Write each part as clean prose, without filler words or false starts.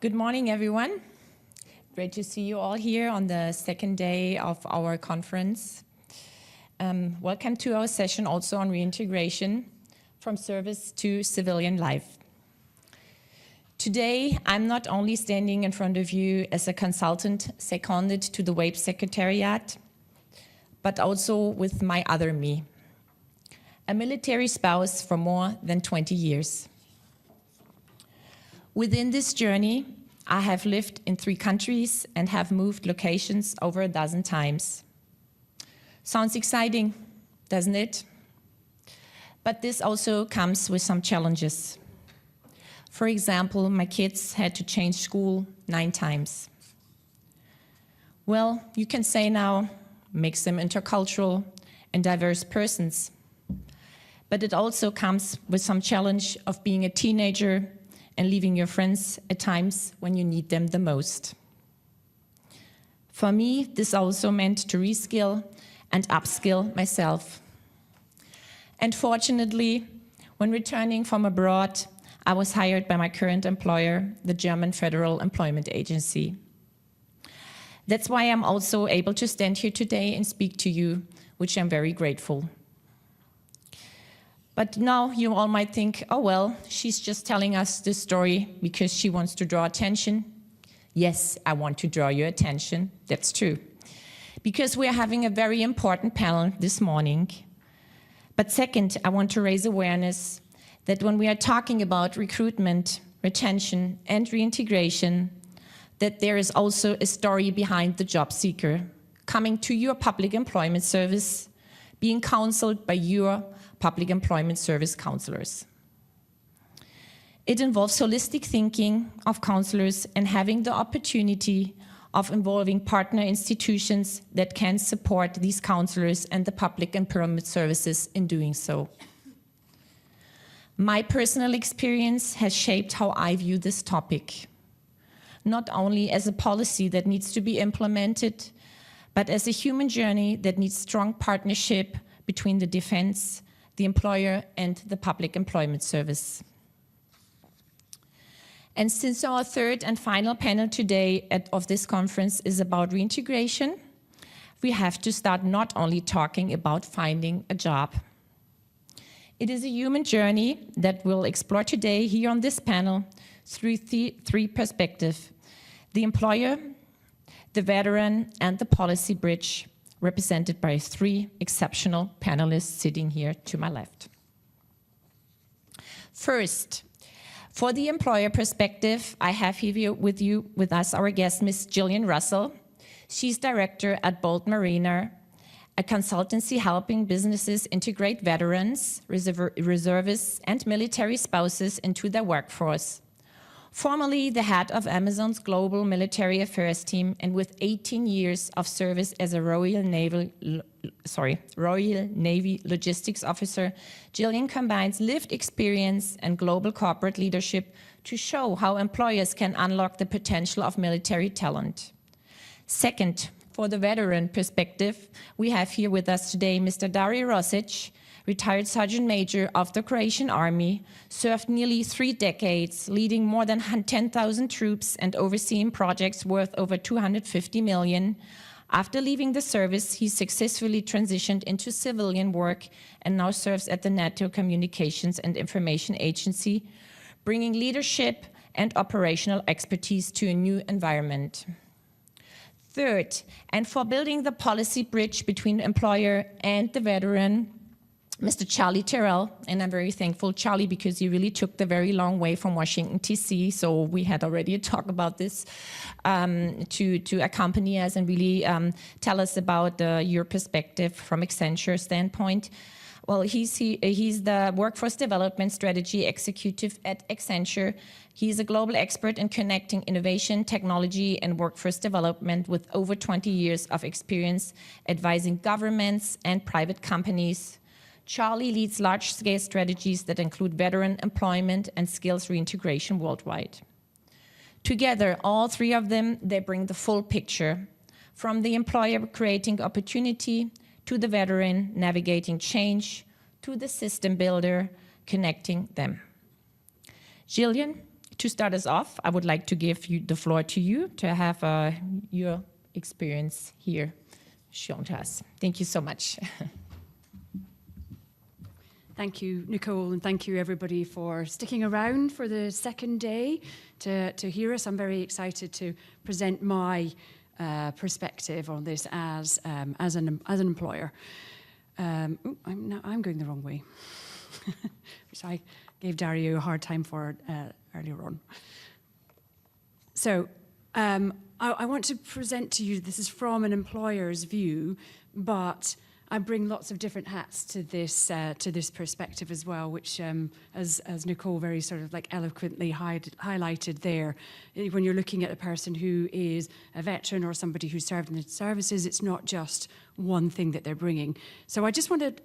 Good morning, everyone. Great to see you all here on the second day of our conference. Welcome to our session also on reintegration from service to civilian life. Today, I'm not only standing in front of you as a consultant seconded to the WAPES Secretariat, but also with my other me, a military spouse for more than 20 years. Within this journey, I have lived in 3 countries and have moved locations over a dozen times. Sounds exciting, doesn't it? But this also comes with some challenges. For example, my kids had to change school 9 times. Well, you can say now, makes them intercultural and diverse persons. But it also comes with some challenge of being a teenager and leaving your friends at times when you need them the most. For me, this also meant to reskill and upskill myself. And fortunately, when returning from abroad, I was hired by my current employer, the German Federal Employment Agency. That's why I'm also able to stand here today and speak to you, which I'm very grateful. But now you all might think, oh well, she's just telling us this story because she wants to draw attention. Yes, I want to draw your attention, that's true. Because we're having a very important panel this morning. But second, I want to raise awareness that when we are talking about recruitment, retention, and reintegration, that there is also a story behind the job seeker coming to your public employment service, being counseled by your public employment service counselors. It involves holistic thinking of counselors and having the opportunity of involving partner institutions that can support these counselors and the public employment services in doing so. My personal experience has shaped how I view this topic, not only as a policy that needs to be implemented, but as a human journey that needs strong partnership between the defense, the employer, and the public employment service. And since our third and final panel today of this conference is about reintegration, we have to start not only talking about finding a job. It is a human journey that we'll explore today here on this panel through 3 perspectives: the employer, the veteran, and the policy bridge, represented by 3 exceptional panelists sitting here to my left. First, for the employer perspective, I have here with us our guest, Ms. Gillian Russell. She's director at Bold Mariner, a consultancy helping businesses integrate veterans, reservists, and military spouses into their workforce. Formerly the head of Amazon's global military affairs team, and with 18 years of service as a Royal Navy logistics officer, Gillian combines lived experience and global corporate leadership to show how employers can unlock the potential of military talent. Second, for the veteran perspective, we have here with us today Mr. Dario Rosic, retired Sergeant Major of the Croatian Army, served nearly 3 decades, leading more than 10,000 troops and overseeing projects worth over 250 million. After leaving the service, he successfully transitioned into civilian work and now serves at the NATO Communications and Information Agency, bringing leadership and operational expertise to a new environment. Third, and for building the policy bridge between the employer and the veteran, Mr. Charlie Terrell, and I'm very thankful, Charlie, because you really took the very long way from Washington, D.C., so we had already a talk about this, to accompany us and really tell us about your perspective from Accenture standpoint. Well, he's the Workforce Development Strategy Executive at Accenture. He's a global expert in connecting innovation, technology, and workforce development with over 20 years of experience advising governments and private companies. Charlie leads large-scale strategies that include veteran employment and skills reintegration worldwide. Together, all 3 of them, they bring the full picture, from the employer creating opportunity, to the veteran navigating change, to the system builder connecting them. Gillian, to start us off, I would like to give the floor to you to have your experience here shown to us. Thank you so much. Thank you, Nicole, and thank you everybody for sticking around for the second day to hear us. I'm very excited to present my perspective on this as an employer. I'm going the wrong way, which I gave Dario a hard time for earlier on. So I want to present to you, this is from an employer's view, but I bring lots of different hats to this perspective as well, which, as Nicole very sort of like eloquently highlighted there, when you're looking at a person who is a veteran or somebody who served in the services, it's not just one thing that they're bringing. So I just wanted,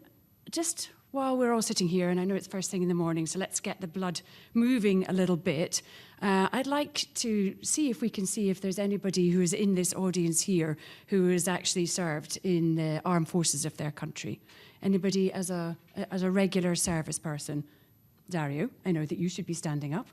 while we're all sitting here, and I know it's first thing in the morning, so let's get the blood moving a little bit. I'd like to see if there's anybody who is in this audience here who has actually served in the armed forces of their country. Anybody as a regular service person? Dario, I know that you should be standing up.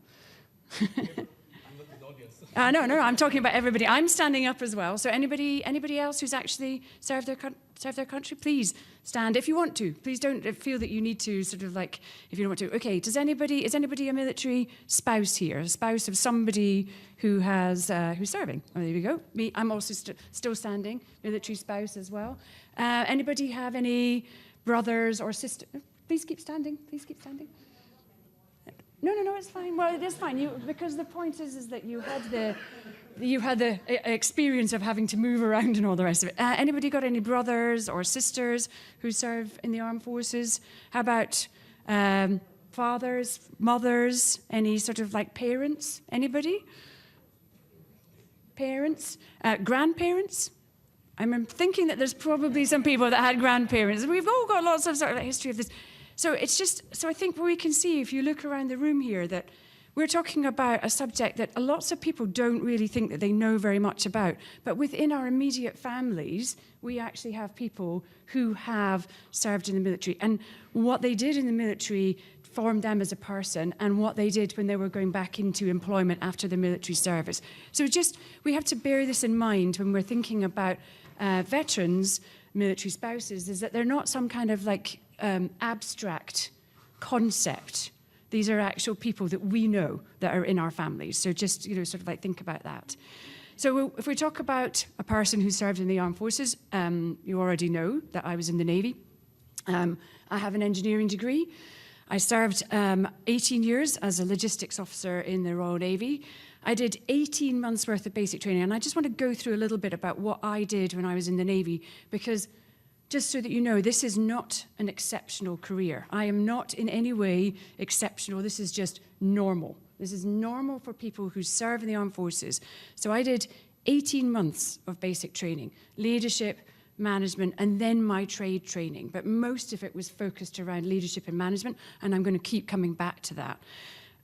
No, I'm talking about everybody. I'm standing up as well. So anybody else who's actually served their country, please stand if you want to. Please don't feel that you need to sort of like, if you don't want to. Okay, is anybody a military spouse here? A spouse of somebody who has, who's serving? Oh, there we go. Me, I'm also still standing, military spouse as well. Anybody have any brothers or sisters? Please keep standing, please keep standing. No, it's fine. Well, it is fine. Because the point is that you had the experience of having to move around and all the rest of it. Anybody got any brothers or sisters who serve in the armed forces? How about fathers, mothers, any sort of like parents? Anybody? Parents, grandparents? I'm thinking that there's probably some people that had grandparents. We've all got lots of sort of history of this. So it's just, so I think we can see, if you look around the room here, that we're talking about a subject that lots of people don't really think that they know very much about. But within our immediate families, we actually have people who have served in the military. And what they did in the military formed them as a person, and what they did when they were going back into employment after the military service. So we have to bear this in mind when we're thinking about veterans, military spouses, is that they're not some kind of like abstract concept. These are actual people that we know that are in our families. So just, sort of like think about that. So if we talk about a person who served in the armed forces, you already know that I was in the Navy. I have an engineering degree. I served 18 years as a logistics officer in the Royal Navy. I did 18 months worth of basic training, and I just want to go through a little bit about what I did when I was in the Navy, because just so that you know, this is not an exceptional career. I am not in any way exceptional. This is just normal. This is normal for people who serve in the armed forces. So I did 18 months of basic training, leadership, management, and then my trade training. But most of it was focused around leadership and management, and I'm going to keep coming back to that.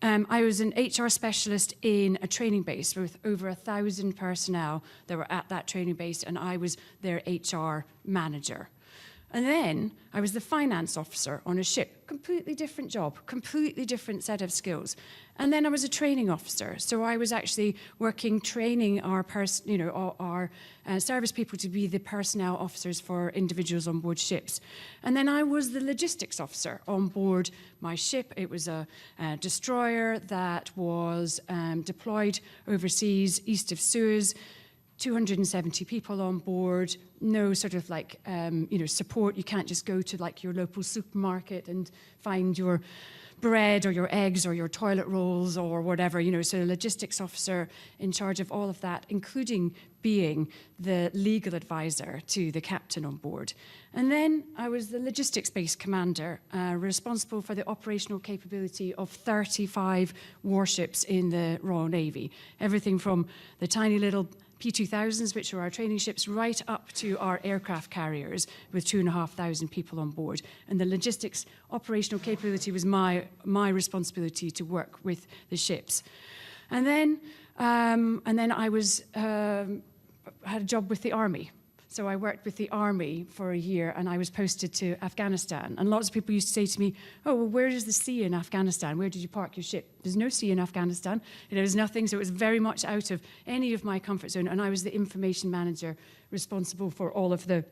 I was an HR specialist in a training base with over 1,000 personnel that were at that training base, and I was their HR manager. And then I was the finance officer on a ship, completely different job, completely different set of skills. And then I was a training officer, so I was actually training our service people to be the personnel officers for individuals on board ships. And then I was the logistics officer on board my ship. It was a destroyer that was deployed overseas, east of Suez. 270 people on board, no sort of like, support. You can't just go to like your local supermarket and find your bread or your eggs or your toilet rolls or whatever, so a logistics officer in charge of all of that, including being the legal advisor to the captain on board. And then I was the logistics base commander, responsible for the operational capability of 35 warships in the Royal Navy. Everything from the tiny little P2000s, which are our training ships, right up to our aircraft carriers with 2,500 people on board. And the logistics operational capability was my responsibility to work with the ships. And then I had a job with the Army. So I worked with the army for a year, and I was posted to Afghanistan. And lots of people used to say to me, oh, well, where is the sea in Afghanistan? Where did you park your ship? There's no sea in Afghanistan. There was nothing, so it was very much out of any of my comfort zone. And I was the information manager responsible for all of the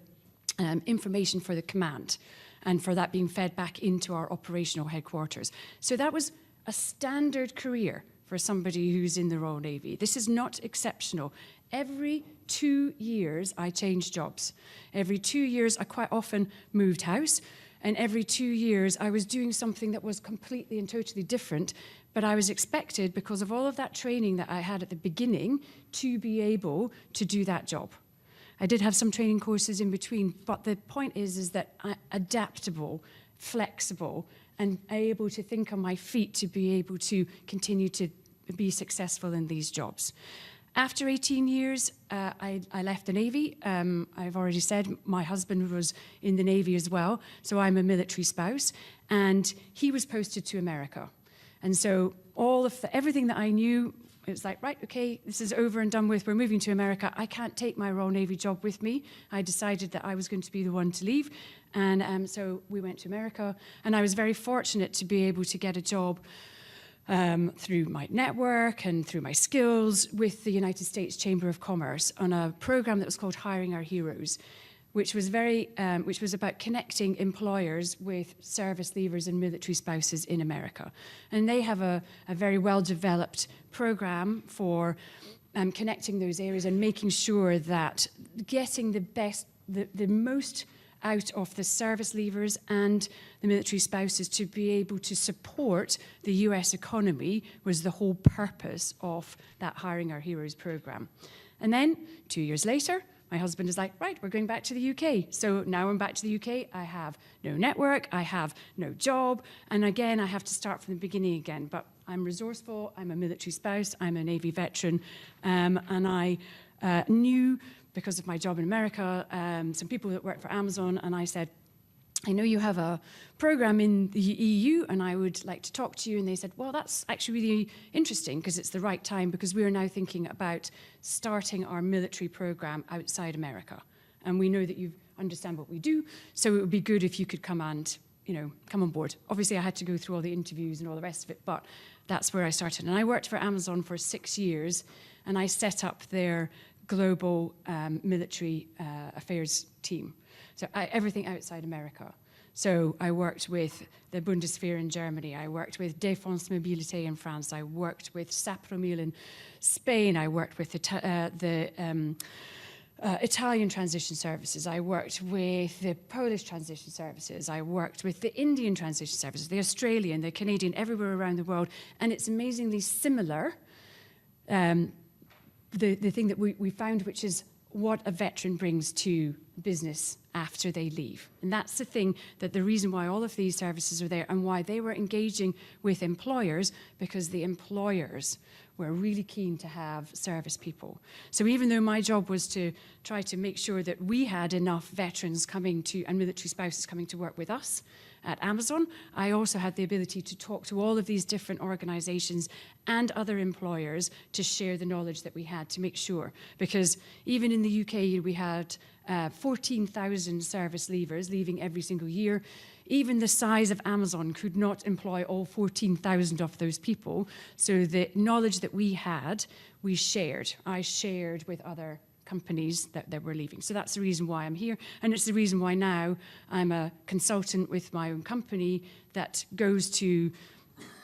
information for the command, and for that being fed back into our operational headquarters. So that was a standard career for somebody who's in the Royal Navy. This is not exceptional. Every 2 years, I changed jobs. Every 2 years, I quite often moved house. And every 2 years, I was doing something that was completely and totally different. But I was expected, because of all of that training that I had at the beginning, to be able to do that job. I did have some training courses in between, but the point is that I'm adaptable, flexible, and able to think on my feet to be able to continue to be successful in these jobs. After 18 years, I left the Navy. I've already said my husband was in the Navy as well, so I'm a military spouse, and he was posted to America. And so everything that I knew, it was like, right, okay, this is over and done with. We're moving to America. I can't take my Royal Navy job with me. I decided that I was going to be the one to leave. And so we went to America. And I was very fortunate to be able to get a job through my network and through my skills with the United States Chamber of Commerce on a program that was called Hiring Our Heroes, which was about connecting employers with service leavers and military spouses in America. And they have a very well-developed program for connecting those areas and making sure that getting the most out of the service leavers and the military spouses to be able to support the US economy was the whole purpose of that Hiring Our Heroes program. And then 2 years later, my husband is like, right, we're going back to the UK. So now I'm back to the UK. I have no network. I have no job. And again, I have to start from the beginning again. But I'm resourceful. I'm a military spouse. I'm a Navy veteran. And I knew, because of my job in America, some people that work for Amazon. And I said, I know you have a program in the EU, and I would like to talk to you. And they said, well, that's actually really interesting, because it's the right time, because we are now thinking about starting our military program outside America. And we know that you understand what we do, so it would be good if you could come and, come on board. Obviously, I had to go through all the interviews and all the rest of it, but that's where I started. And I worked for Amazon for 6 years, and I set up their global military affairs team. So everything outside America. So I worked with the Bundeswehr in Germany. I worked with Défense Mobilité in France. I worked with Sapromil in Spain. I worked with the Italian transition services. I worked with the Polish transition services. I worked with the Indian transition services, the Australian, the Canadian, everywhere around the world. And it's amazingly similar, the thing that we found, which is what a veteran brings to business after they leave. And that's the thing, that the reason why all of these services are there and why they were engaging with employers, because the employers were really keen to have service people. So even though my job was to try to make sure that we had enough veterans coming to, and military spouses coming to work with us at Amazon, I also had the ability to talk to all of these different organizations and other employers to share the knowledge that we had, to make sure. Because even in the UK, we had 14,000 service leavers leaving every single year. Even the size of Amazon could not employ all 14,000 of those people. So the knowledge that we had, we shared. I shared with other companies that were leaving. So that's the reason why I'm here. And it's the reason why now I'm a consultant with my own company that goes to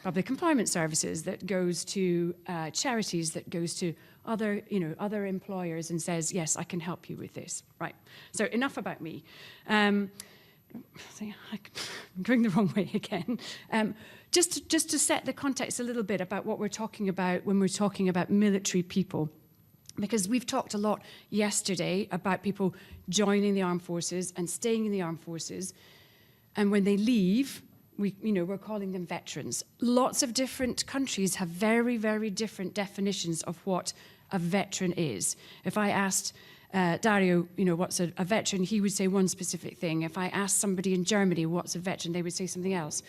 public employment services, that goes to charities, that goes to other employers and says, yes, I can help you with this. Right. So enough about me. I'm going the wrong way again. Just to set the context a little bit about what we're talking about when we're talking about military people. Because we've talked a lot yesterday about people joining the armed forces and staying in the armed forces. And when they leave, we're calling them veterans. Lots of different countries have very, very different definitions of what a veteran is. If I asked Dario, what's a veteran, he would say one specific thing. If I asked somebody in Germany what's a veteran, they would say something else.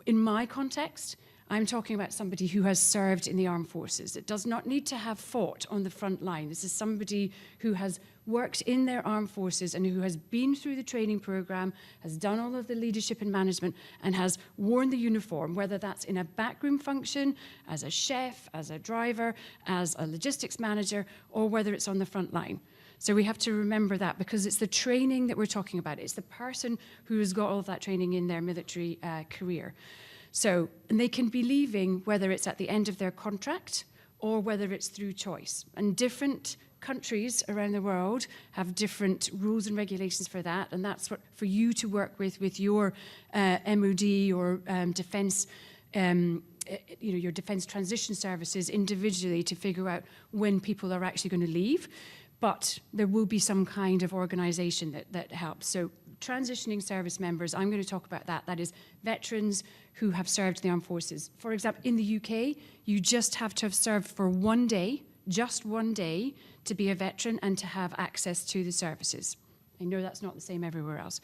In my context, I'm talking about somebody who has served in the armed forces. It does not need to have fought on the front line. This is somebody who has worked in their armed forces and who has been through the training program, has done all of the leadership and management, and has worn the uniform, whether that's in a backroom function, as a chef, as a driver, as a logistics manager, or whether it's on the front line. So we have to remember that, because it's the training that we're talking about. It's the person who has got all of that training in their military career. So, and they can be leaving whether it's at the end of their contract or whether it's through choice. And different countries around the world have different rules and regulations for that, and that's what for you to work with your MOD or defence, your defence transition services individually to figure out when people are actually going to leave. But there will be some kind of organisation that helps. So transitioning service members, I'm going to talk about that. That is veterans who have served in the armed forces. For example, in the UK, you just have to have served for 1 day, just 1 day, to be a veteran and to have access to the services. I know that's not the same everywhere else.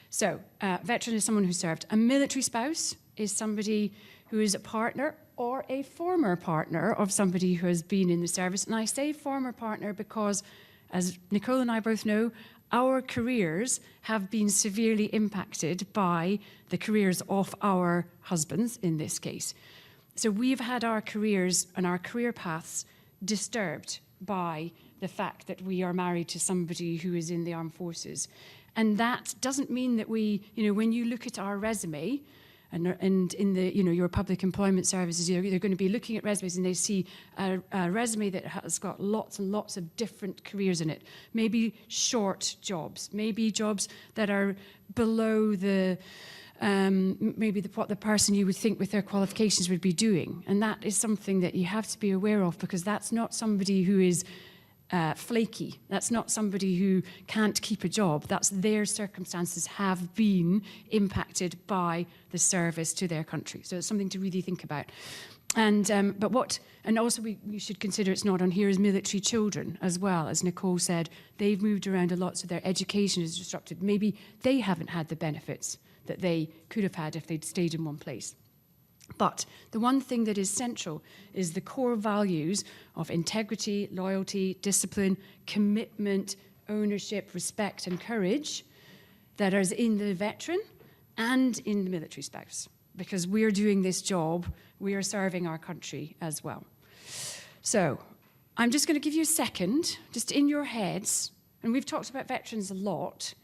So veteran is someone who served. A military spouse is somebody who is a partner or a former partner of somebody who has been in the service. And I say former partner because, as Nicole and I both know, our careers have been severely impacted by the careers of our husbands, in this case. So we've had our careers and our career paths disturbed by the fact that we are married to somebody who is in the armed forces. And that doesn't mean that we, when you look at our resume, and in the, your public employment services, they're going to be looking at resumes and they see a resume that has got lots and lots of different careers in it. Maybe short jobs, maybe jobs that are below the, what the person you would think with their qualifications would be doing. And that is something that you have to be aware of, because that's not somebody who is flaky. That's not somebody who can't keep a job. That's their circumstances have been impacted by the service to their country. So it's something to really think about. And also we should consider, it's not on here, is military children as well. As Nicole said, they've moved around a lot, so their education is disrupted. Maybe they haven't had the benefits that they could have had if they'd stayed in one place. But the one thing that is central is the core values of integrity, loyalty, discipline, commitment, ownership, respect, and courage that is in the veteran and in the military spouse. Because we're doing this job, we are serving our country as well. So I'm just going to give you a second, just in your heads, and we've talked about veterans a lot.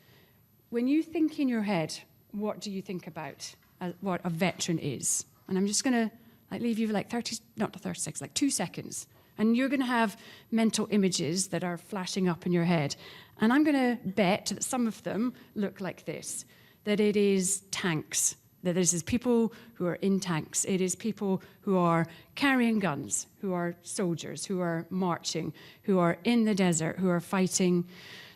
When you think in your head, what do you think about what a veteran is? And I'm just going to leave you 2 seconds. And you're going to have mental images that are flashing up in your head. And I'm going to bet that some of them look like this, that it is tanks, that this is people who are in tanks. It is people who are carrying guns, who are soldiers, who are marching, who are in the desert, who are fighting.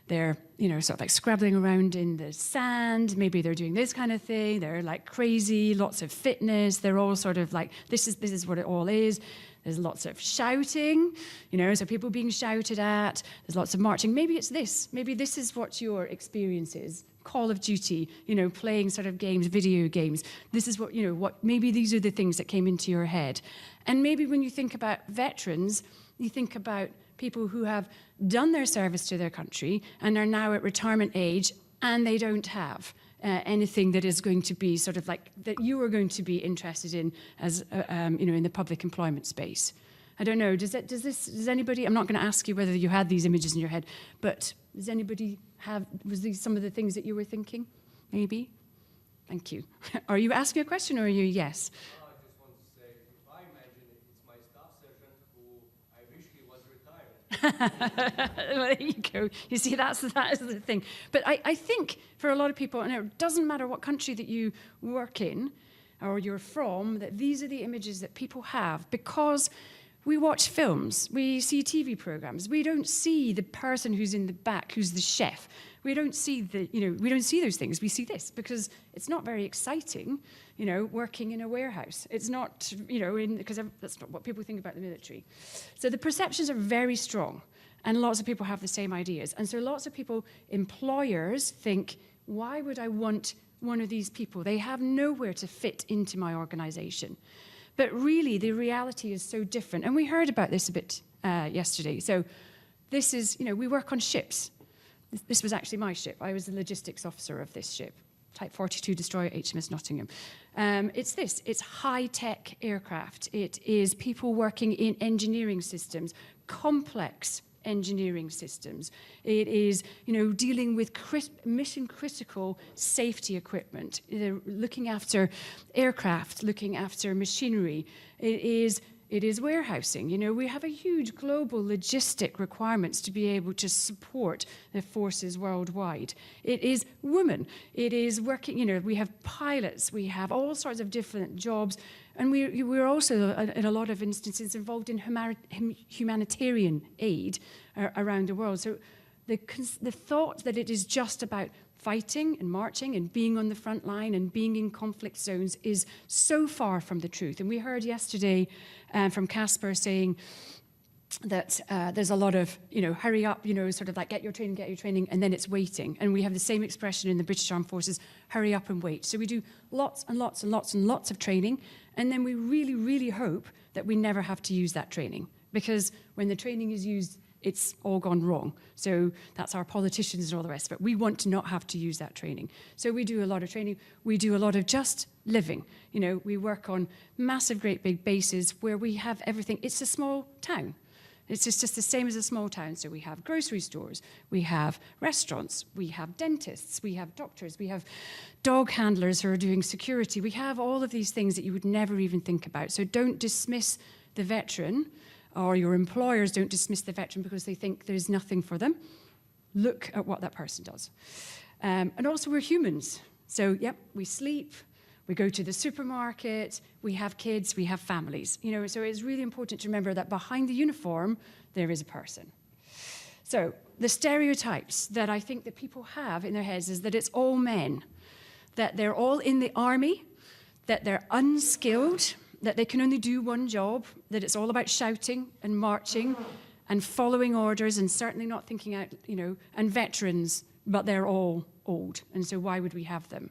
They're, sort of like scrabbling around in the sand. Maybe they're doing this kind of thing. They're like crazy, lots of fitness. They're all sort of like, this is what it all is. There's lots of shouting, so people being shouted at. There's lots of marching. Maybe it's this. Maybe this is what your experience is. Call of Duty, playing sort of games, video games. This is what, maybe these are the things that came into your head. And maybe when you think about veterans, you think about people who have done their service to their country and are now at retirement age, and they don't have anything that is going to be sort of like that you are going to be interested in as in the public employment space. I don't know. Does anybody? I'm not going to ask you whether you had these images in your head, but does anybody have? Was these some of the things that you were thinking? Maybe. Thank you. Are you asking a question, or are you yes? Well, there you go. You see, that is the thing. But I think for a lot of people, and it doesn't matter what country that you work in or you're from, that these are the images that people have because we watch films, we see TV programs. We don't see the person who's in the back, who's the chef. We don't see we don't see those things. We see this because it's not very exciting, working in a warehouse. It's not, because that's not what people think about the military. So the perceptions are very strong, and lots of people have the same ideas. And so lots of people, employers, think, why would I want one of these people? They have nowhere to fit into my organization. But really, the reality is so different. And we heard about this a bit yesterday. So this is, we work on ships. This was actually my ship. I was the logistics officer of this ship, Type 42 destroyer, HMS Nottingham. It's high-tech aircraft. It is people working in engineering systems, complex engineering systems. It is, dealing with mission-critical safety equipment, looking after aircraft, looking after machinery. It is warehousing. We have a huge global logistic requirements to be able to support the forces worldwide. It is women. It is working, we have pilots. We have all sorts of different jobs. And we're also, in a lot of instances, involved in humanitarian aid around the world. So the thought that it is just about fighting and marching and being on the front line and being in conflict zones is so far from the truth. And we heard yesterday from Casper saying that there's a lot of, hurry up, sort of like get your training, and then it's waiting. And we have the same expression in the British Armed Forces, hurry up and wait. So we do lots and lots and lots and lots of training, and then we really, really hope that we never have to use that training, because when the training is used, it's all gone wrong. So that's our politicians and all the rest, but we want to not have to use that training. So we do a lot of training. We do a lot of just living. We work on massive, great big bases where we have everything. It's a small town. It's just the same as a small town. So we have grocery stores, we have restaurants, we have dentists, we have doctors, we have dog handlers who are doing security. We have all of these things that you would never even think about. So don't dismiss the veteran, or your employers don't dismiss the veteran because they think there's nothing for them. Look at what that person does. And also we're humans. So, yep, we sleep, we go to the supermarket, we have kids, we have families. So it's really important to remember that behind the uniform, there is a person. So the stereotypes that I think that people have in their heads is that it's all men, that they're all in the army, that they're unskilled, that they can only do one job, that it's all about shouting and marching and following orders and certainly not thinking out, and veterans, but they're all old. And so why would we have them?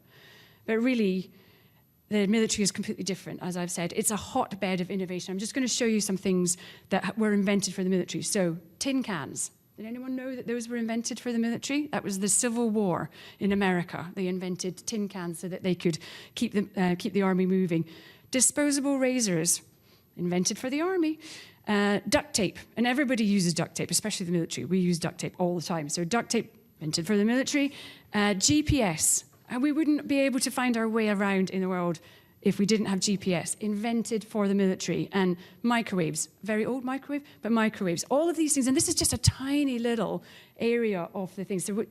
But really, the military is completely different, as I've said. It's a hotbed of innovation. I'm just going to show you some things that were invented for the military. So, tin cans. Did anyone know that those were invented for the military? That was the Civil War in America. They invented tin cans so that they could keep the army moving. Disposable razors, invented for the army. Duct tape, and everybody uses duct tape, especially the military. We use duct tape all the time. So duct tape, invented for the military. GPS, and we wouldn't be able to find our way around in the world if we didn't have GPS, invented for the military. And microwaves, very old microwave, but microwaves. All of these things, and this is just a tiny little area of the things. So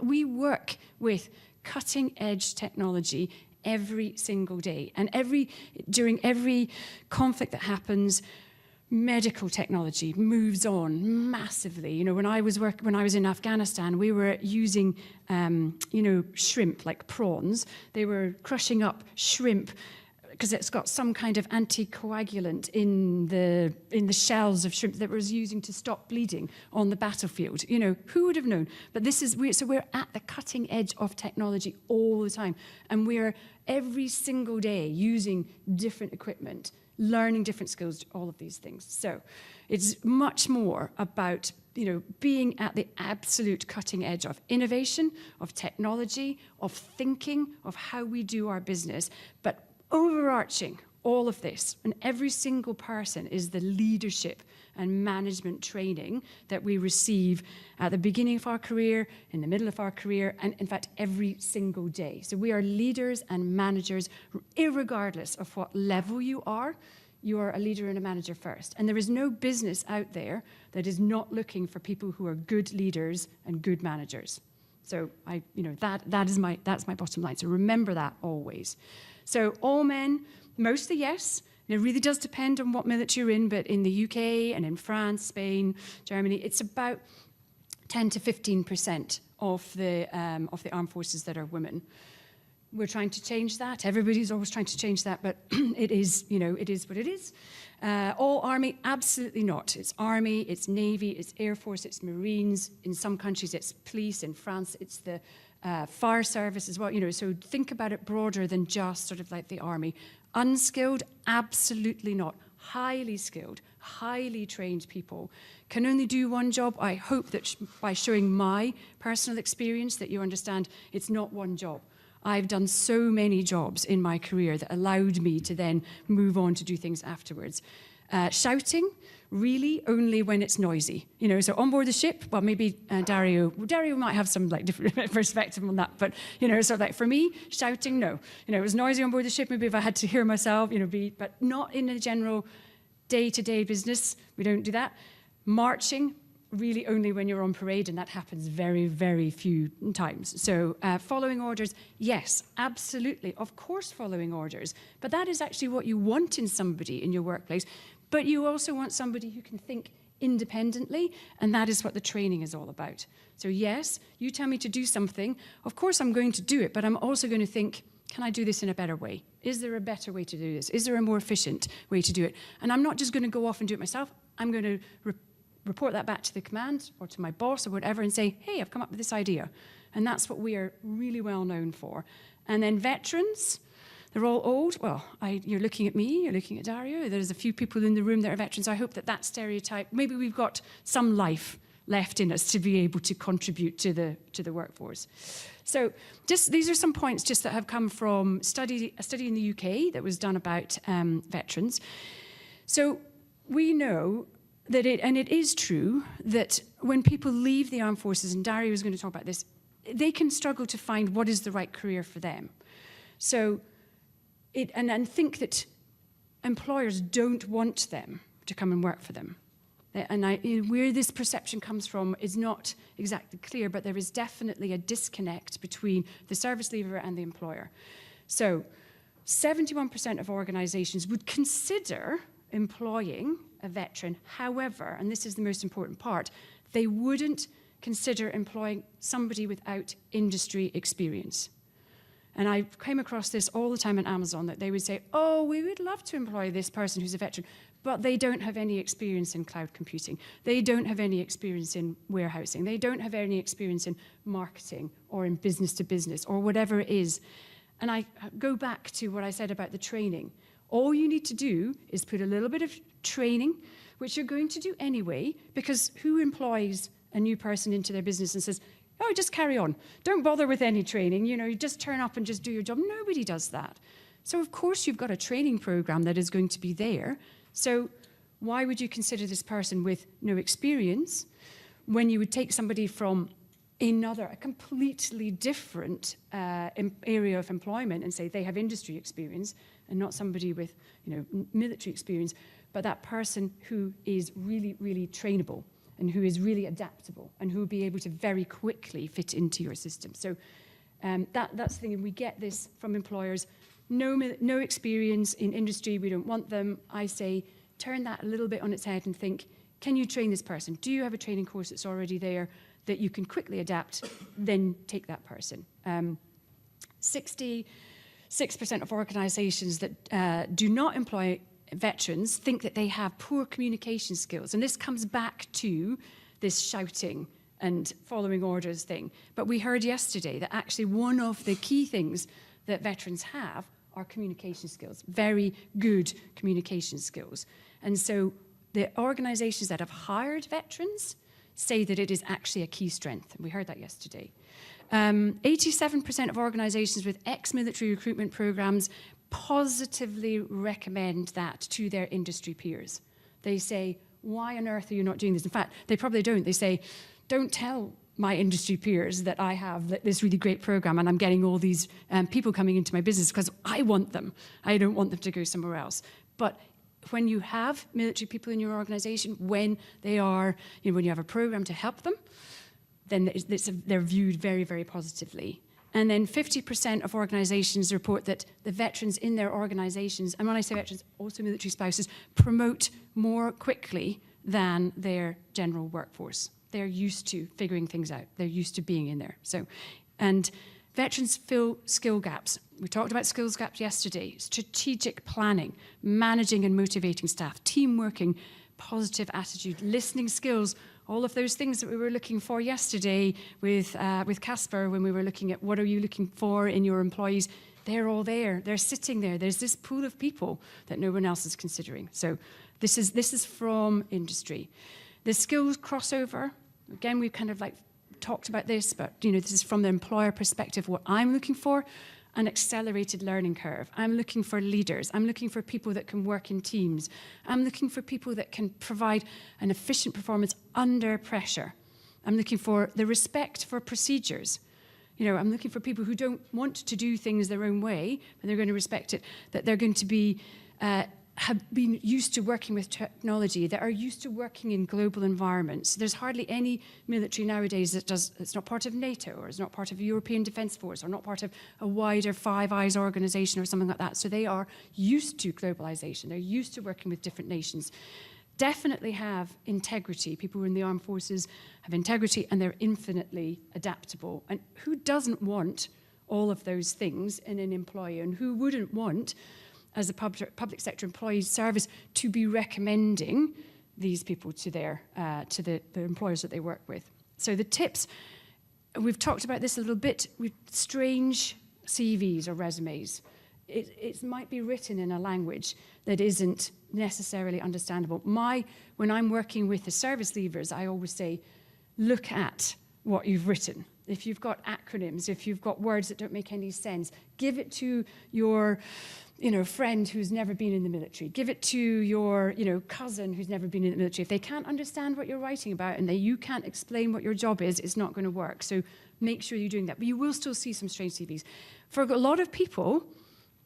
we work with cutting edge technology every single day. And during every conflict that happens, medical technology moves on massively. When I was in Afghanistan, we were using, shrimp, like prawns. They were crushing up shrimp because it's got some kind of anticoagulant in the shells of shrimp that was using to stop bleeding on the battlefield. Who would have known? But we're at the cutting edge of technology all the time, and we're every single day using different equipment, learning different skills, all of these things. So it's much more about being at the absolute cutting edge of innovation, of technology, of thinking, of how we do our business, but overarching all of this, and every single person, is the leadership and management training that we receive at the beginning of our career, in the middle of our career, and in fact, every single day. So we are leaders and managers, irregardless of what level you are a leader and a manager first. And there is no business out there that is not looking for people who are good leaders and good managers. So that's my bottom line. So remember that always. So all men, mostly yes. It really does depend on what military you're in, but in the UK and in France, Spain, Germany, it's about 10 to 15% of the armed forces that are women. We're trying to change that. Everybody's always trying to change that, but it is what it is. All army, absolutely not. It's army, it's navy, it's air force, it's marines. In some countries, it's police. In France, it's the fire service as well. So think about it broader than just sort of like the army. Unskilled? Absolutely not. Highly skilled, highly trained people can only do one job. I hope that by showing my personal experience that you understand it's not one job. I've done so many jobs in my career that allowed me to then move on to do things afterwards. Shouting, really only when it's noisy. You know, so on board the ship, well, maybe Dario might have some like different perspective on that, but you know, so like for me, shouting, no. You know, it was noisy on board the ship, maybe if I had to hear myself, you know, but not in a general day-to-day business. We don't do that. Marching, really only when you're on parade, and that happens very, very few times. So following orders, yes, absolutely, of course following orders, but that is actually what you want in somebody in your workplace. But you also want somebody who can think independently, and that is what the training is all about. So yes, you tell me to do something, of course I'm going to do it, but I'm also going to think, can I do this in a better way? Is there a better way to do this? Is there a more efficient way to do it? And I'm not just going to go off and do it myself. I'm going to report that back to the command or to my boss or whatever and say, hey, I've come up with this idea. And that's what we are really well known for. And then veterans, they're all old. Well, you're looking at me, you're looking at Dario. There's a few people in the room that are veterans. I hope that stereotype, maybe we've got some life left in us to be able to contribute to the workforce. So these are some points just that have come from a study in the UK that was done about veterans. So we know that it is true that when people leave the armed forces, and Dario was going to talk about this, they can struggle to find what is the right career for them. So and think that employers don't want them to come and work for them. And where this perception comes from is not exactly clear, but there is definitely a disconnect between the service leaver and the employer. So 71% of organizations would consider employing a veteran. However, and this is the most important part, they wouldn't consider employing somebody without industry experience. And I came across this all the time on Amazon, that they would say, oh, we would love to employ this person who's a veteran, but they don't have any experience in cloud computing. They don't have any experience in warehousing. They don't have any experience in marketing or in business to business or whatever it is. And I go back to what I said about the training. All you need to do is put a little bit of training, which you're going to do anyway, because who employs a new person into their business and says, oh, just carry on. Don't bother with any training. You know, you just turn up and just do your job. Nobody does that. So, of course, you've got a training program that is going to be there. So why would you consider this person with no experience when you would take somebody from a completely different area of employment and say they have industry experience and not somebody with, you know, military experience, but that person who is really, really trainable and who is really adaptable and who will be able to very quickly fit into your system. So that's the thing, and we get this from employers. No experience in industry, we don't want them. I say, turn that a little bit on its head and think, can you train this person? Do you have a training course that's already there that you can quickly adapt? Then take that person. 66% of organizations that do not employ veterans think that they have poor communication skills. And this comes back to this shouting and following orders thing. But we heard yesterday that actually one of the key things that veterans have are communication skills, very good communication skills. And so the organizations that have hired veterans say that it is actually a key strength. And we heard that yesterday. 87% of organizations with ex-military recruitment programs positively recommend that to their industry peers. They say, why on earth are you not doing this? In fact, they probably don't. They say, don't tell my industry peers that I have this really great program and I'm getting all these people coming into my business because I want them. I don't want them to go somewhere else. But when you have military people in your organization, when they are, you know, when you have a program to help them, then they're viewed very, very positively. And then 50% of organizations report that the veterans in their organizations, and when I say veterans, also military spouses, promote more quickly than their general workforce. They're used to figuring things out. They're used to being in there. So, and veterans fill skill gaps. We talked about skills gaps yesterday. Strategic planning, managing and motivating staff, team working, positive attitude, listening skills, all of those things that we were looking for yesterday with Casper when we were looking at what are you looking for in your employees. they're all there. They're sitting there. There's this pool of people that no one else is considering. So this is from industry. The skills crossover, again, we've kind of like talked about this, but this is from the employer perspective, what I'm looking for, an accelerated learning curve. I'm looking for leaders. I'm looking for people that can work in teams. I'm looking for people that can provide an efficient performance under pressure. I'm looking for the respect for procedures. I'm looking for people who don't want to do things their own way, but they're going to respect it, that they're going to be have been used to working with technology, that are used to working in global environments. There's hardly any military nowadays it's not part of NATO, or is not part of a European Defence Force, or not part of a wider Five Eyes organization or something like that. So they are used to globalization. They're used to working with different nations. Definitely have integrity. People who are in the armed forces have integrity, and they're infinitely adaptable. And who doesn't want all of those things in an employee, and who wouldn't want, as a public sector employee service, to be recommending these people to the employers that they work with? So the tips, we've talked about this a little bit, with strange CVs or resumes. It might be written in a language that isn't necessarily understandable. When I'm working with the service leavers, I always say, look at what you've written. If you've got acronyms, if you've got words that don't make any sense, give it to your friend who's never been in the military. Give it to your cousin who's never been in the military. If they can't understand what you're writing about and you can't explain what your job is, it's not going to work. So make sure you're doing that. But you will still see some strange CVs. For a lot of people,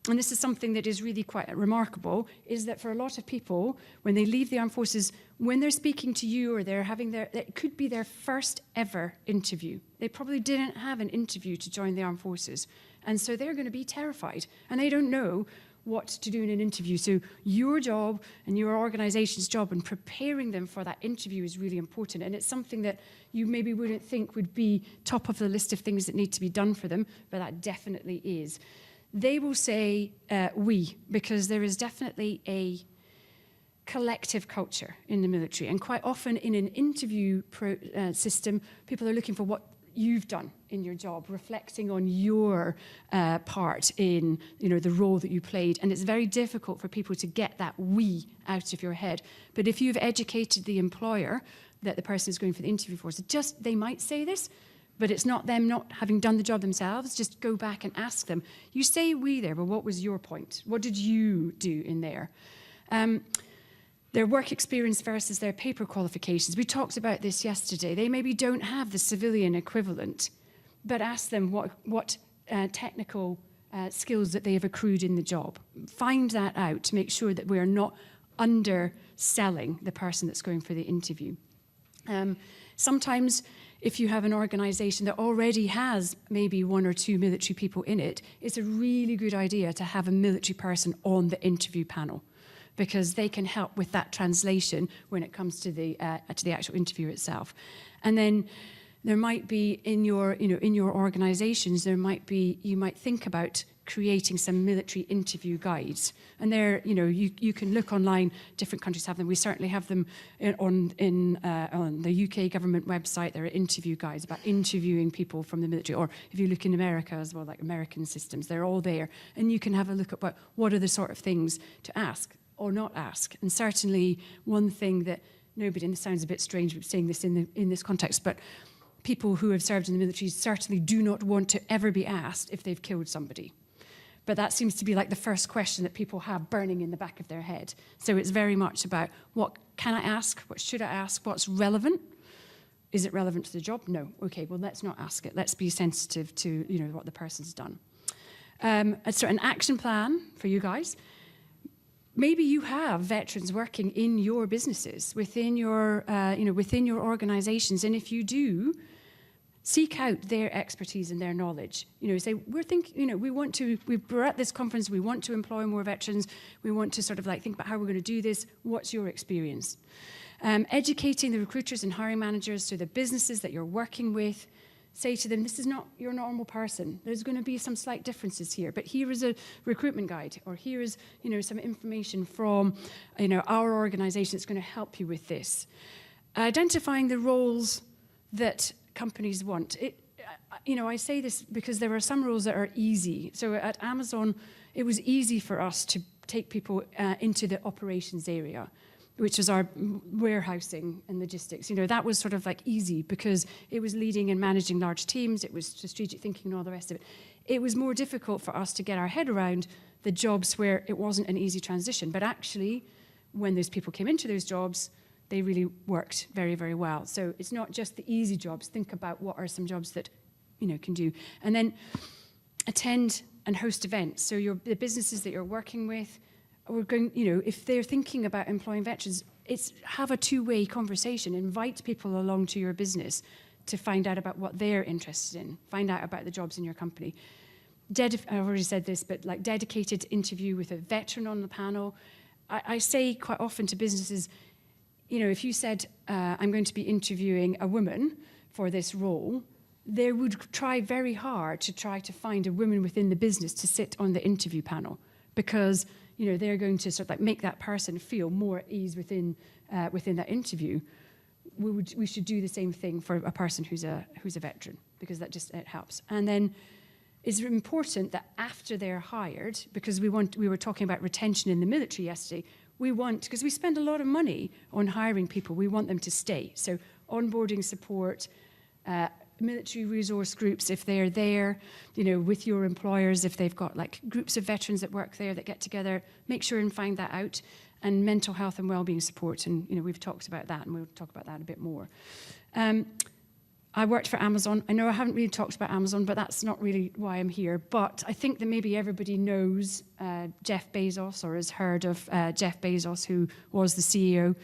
and this is something that is really quite remarkable, is that for a lot of people, when they leave the armed forces, when they're speaking to you, or they're having it could be their first ever interview. They probably didn't have an interview to join the armed forces. And so they're going to be terrified, and they don't know what to do in an interview. So your job and your organization's job in preparing them for that interview is really important. And it's something that you maybe wouldn't think would be top of the list of things that need to be done for them, but that definitely is. They will say we, because there is definitely a collective culture in the military. And quite often in an interview system, people are looking for what you've done in your job, reflecting on your part in the role that you played. And it's very difficult for people to get that we out of your head. But if you've educated the employer that the person is going for the interview for, so they might say this, but it's not them not having done the job themselves. Just go back and ask them. You say we there, but what was your point? What did you do in there? Their work experience versus their paper qualifications. We talked about this yesterday. They maybe don't have the civilian equivalent, but ask them what technical skills that they have accrued in the job. Find that out to make sure that we are not underselling the person that's going for the interview. Sometimes, if you have an organization that already has maybe one or two military people in it, it's a really good idea to have a military person on the interview panel, because they can help with that translation when it comes to the actual interview itself. And then there might be in your organizations, you might think about creating some military interview guides. And there, you can look online, different countries have them. We certainly have them on the UK government website. There are interview guides about interviewing people from the military. Or if you look in America as well, like American systems, they're all there. And you can have a look at what are the sort of things to ask or not ask. And certainly one thing that nobody, and this sounds a bit strange saying this in this context, but people who have served in the military certainly do not want to ever be asked if they've killed somebody. But that seems to be like the first question that people have burning in the back of their head. So it's very much about, what can I ask? What should I ask? What's relevant? Is it relevant to the job? No. Okay, well, let's not ask it. Let's be sensitive to what the person's done. So an action plan for you guys. Maybe you have veterans working in your businesses, within your organizations. And if you do, seek out their expertise and their knowledge. Say, we're at this conference, we want to employ more veterans, we want to sort of think about how we're going to do this. What's your experience? Educating the recruiters and hiring managers, so the businesses that you're working with, say to them, this is not your normal person. There's going to be some slight differences here, but here is a recruitment guide, or here is, some information from, our organization that's going to help you with this. Identifying the roles that companies want. you know, I say this because there are some roles that are easy. So at Amazon, it was easy for us to take people into the operations area, which is our warehousing and logistics. You know, that was sort of like easy because it was leading and managing large teams. It was strategic thinking and all the rest of it. It was more difficult for us to get our head around the jobs where it wasn't an easy transition. But actually, when those people came into those jobs, they really worked very, very well. So it's not just the easy jobs. Think about what are some jobs that, you know, can do. And then attend and host events. So the businesses that you're working with, we're going, you know, if they're thinking about employing veterans, it's have a two-way conversation. Invite people along to your business to find out about what they're interested in. Find out about the jobs in your company. I've already said this, but like dedicated interview with a veteran on the panel. I say quite often to businesses, you know, if you said, I'm going to be interviewing a woman for this role, they would try very hard to try to find a woman within the business to sit on the interview panel because, you know, they're going to sort of like make that person feel more at ease within that interview. We should do the same thing for a person who's a veteran because that just, it helps. And then it's important that after they're hired, because we were talking about retention in the military yesterday, because we spend a lot of money on hiring people, we want them to stay. So onboarding support, military resource groups, if they're there, you know, with your employers, if they've got like groups of veterans that work there that get together, make sure and find that out. And mental health and wellbeing support, and you know, we've talked about that, and we'll talk about that a bit more. I worked for Amazon. I know I haven't really talked about Amazon, but that's not really why I'm here. But I think that maybe everybody knows Jeff Bezos or has heard of Jeff Bezos, who was the CEO.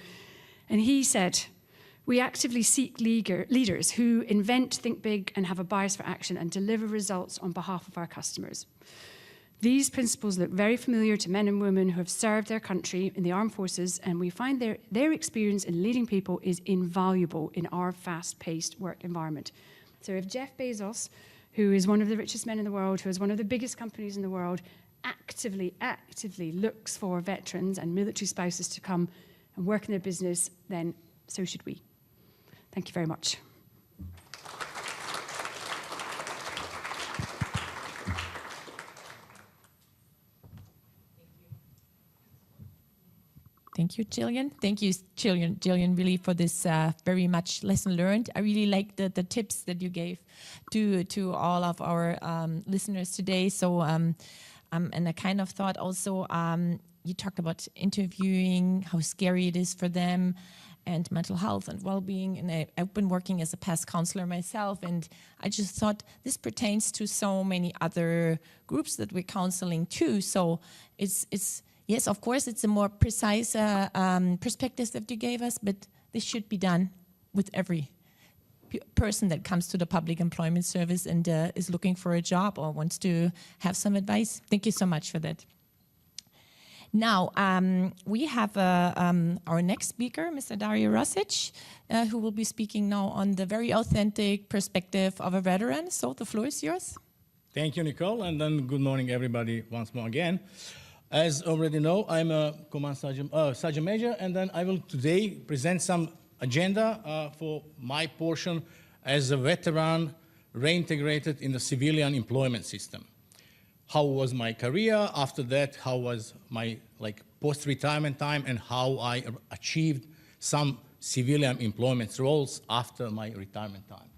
And he said, we actively seek leaders who invent, think big, and have a bias for action and deliver results on behalf of our customers. These principles look very familiar to men and women who have served their country in the armed forces, and we find their experience in leading people is invaluable in our fast-paced work environment. So if Jeff Bezos, who is one of the richest men in the world, who has one of the biggest companies in the world, actively looks for veterans and military spouses to come and work in their business, then so should we. Thank you very much. Thank you, Gillian. Thank you, Gillian, really for this very much lesson learned. I really like the tips that you gave to all of our listeners today. So, and I kind of thought also, you talked about interviewing, how scary it is for them, and mental health and well-being. And I've been working as a past counselor myself, and I just thought this pertains to so many other groups that we're counseling too. So it's yes, of course, it's a more precise perspective that you gave us, but this should be done with every person that comes to the Public Employment Service and is looking for a job or wants to have some advice. Thank you so much for that. Now, we have our next speaker, Mr. Dario Rosic, who will be speaking now on the very authentic perspective of a veteran. So the floor is yours. Thank you, Nicole, and then good morning, everybody, once more again. As already know, I'm a Command Sergeant Major, and then I will today present some agenda for my portion as a veteran reintegrated in the civilian employment system. How was my career after that? How was my post-retirement time, and how I achieved some civilian employment roles after my retirement time.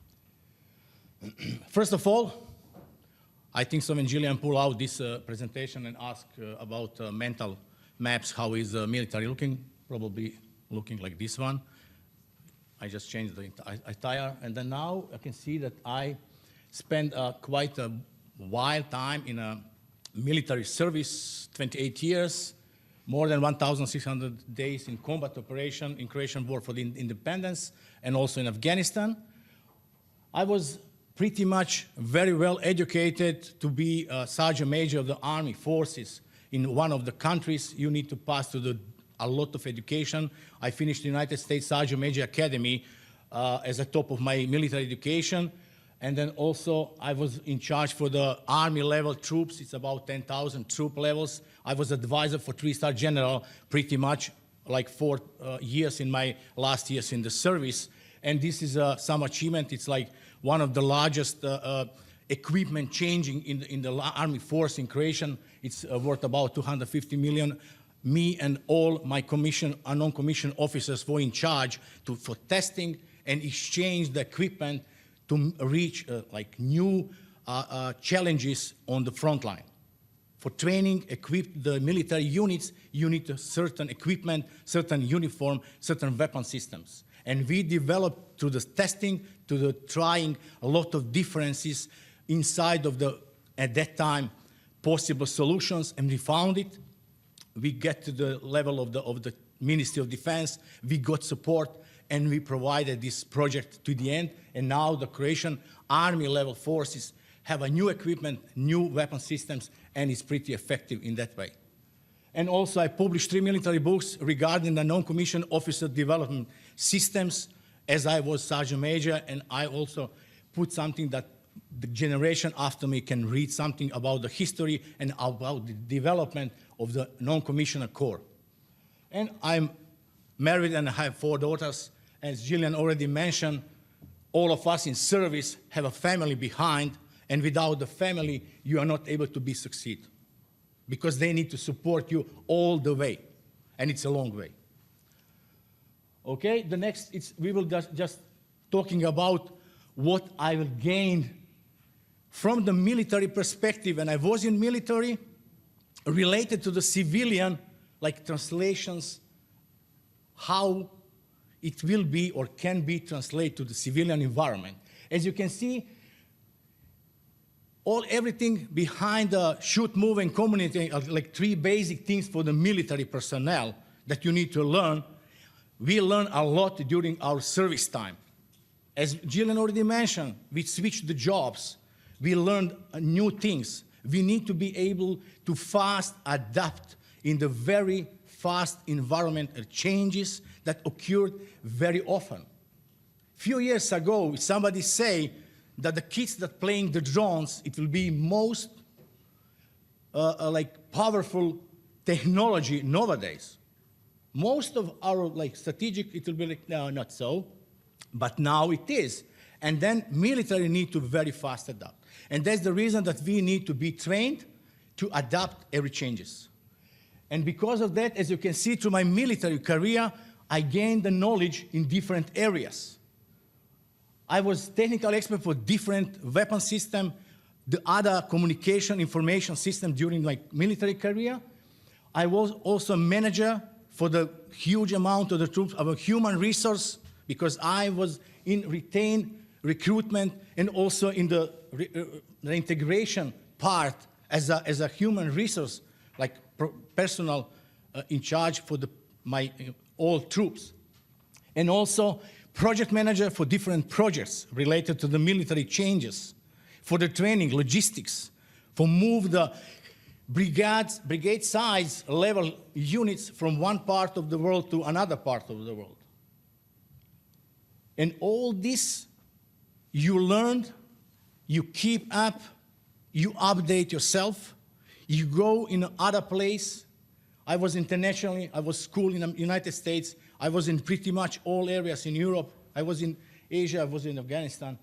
First of all, I think so when Gillian pulled out this presentation and asked about mental maps, how is the military looking, probably looking like this one. I just changed the attire, and then now I can see that I spent quite a wild time in a military service, 28 years, more than 1,600 days in combat operation, in Croatian War for the independence, and also in Afghanistan. I was pretty much very well educated to be a sergeant major of the army forces. In one of the countries, you need to pass through a lot of education. I finished the United States Sergeant Major Academy as a top of my military education. And then also I was in charge for the army level troops. It's about 10,000 troop levels. I was advisor for 3-star general pretty much like 4 years in my last years in the service. and this is some achievement. It's like one of the largest equipment changing in the Army force in Croatia. It's worth about 250 million. Me and all my commission and non-commissioned officers were in charge for testing and exchange the equipment to reach like new challenges on the front line. For training, equip the military units, you need certain equipment, certain uniform, certain weapon systems. And we developed through the testing, to the trying a lot of differences inside of the, at that time, possible solutions, and we found it. We get to the level of the Ministry of Defense, we got support, and we provided this project to the end, and now the Croatian Army level forces have a new equipment, new weapon systems, and it's pretty effective in that way. And also I published 3 military books regarding the non-commissioned officer development systems, as I was Sergeant Major, and I also put something that the generation after me can read something about the history and about the development of the non-commissioned corps. And I'm married and I have 4 daughters. As Gillian already mentioned, all of us in service have a family behind, and without the family, you are not able to succeed, because they need to support you all the way, and it's a long way. Okay, the next, we will just talking about what I will gain from the military perspective, and I was in military, related to the civilian, like translations, how it will be or can be translated to the civilian environment. As you can see, everything behind the shoot, move, and communicate are like 3 basic things for the military personnel that you need to learn. We learn a lot during our service time. As Gillian already mentioned, we switched the jobs. We learned new things. We need to be able to fast adapt in the very fast environment changes that occurred very often. A few years ago, somebody say that the kids that playing the drones, it will be most like powerful technology nowadays. Most of our like strategic, it will be like, no, not so, but now it is. And then military need to very fast adapt. And that's the reason that we need to be trained to adapt every changes. And because of that, as you can see through my military career, I gained the knowledge in different areas. I was technical expert for different weapon system, the other communication information system during my military career. I was also a manager for the huge amount of the troops of a human resource, because I was in recruitment and also in the reintegration part as a human resource, like personal in charge for my all troops. And also project manager for different projects related to the military changes, for the training, logistics, for move the brigade size level units from one part of the world to another part of the world. And all this you learned, you keep up, you update yourself, you go in another place. I was internationally, I was schooled in the United States, I was in pretty much all areas in Europe, I was in Asia, I was in Afghanistan.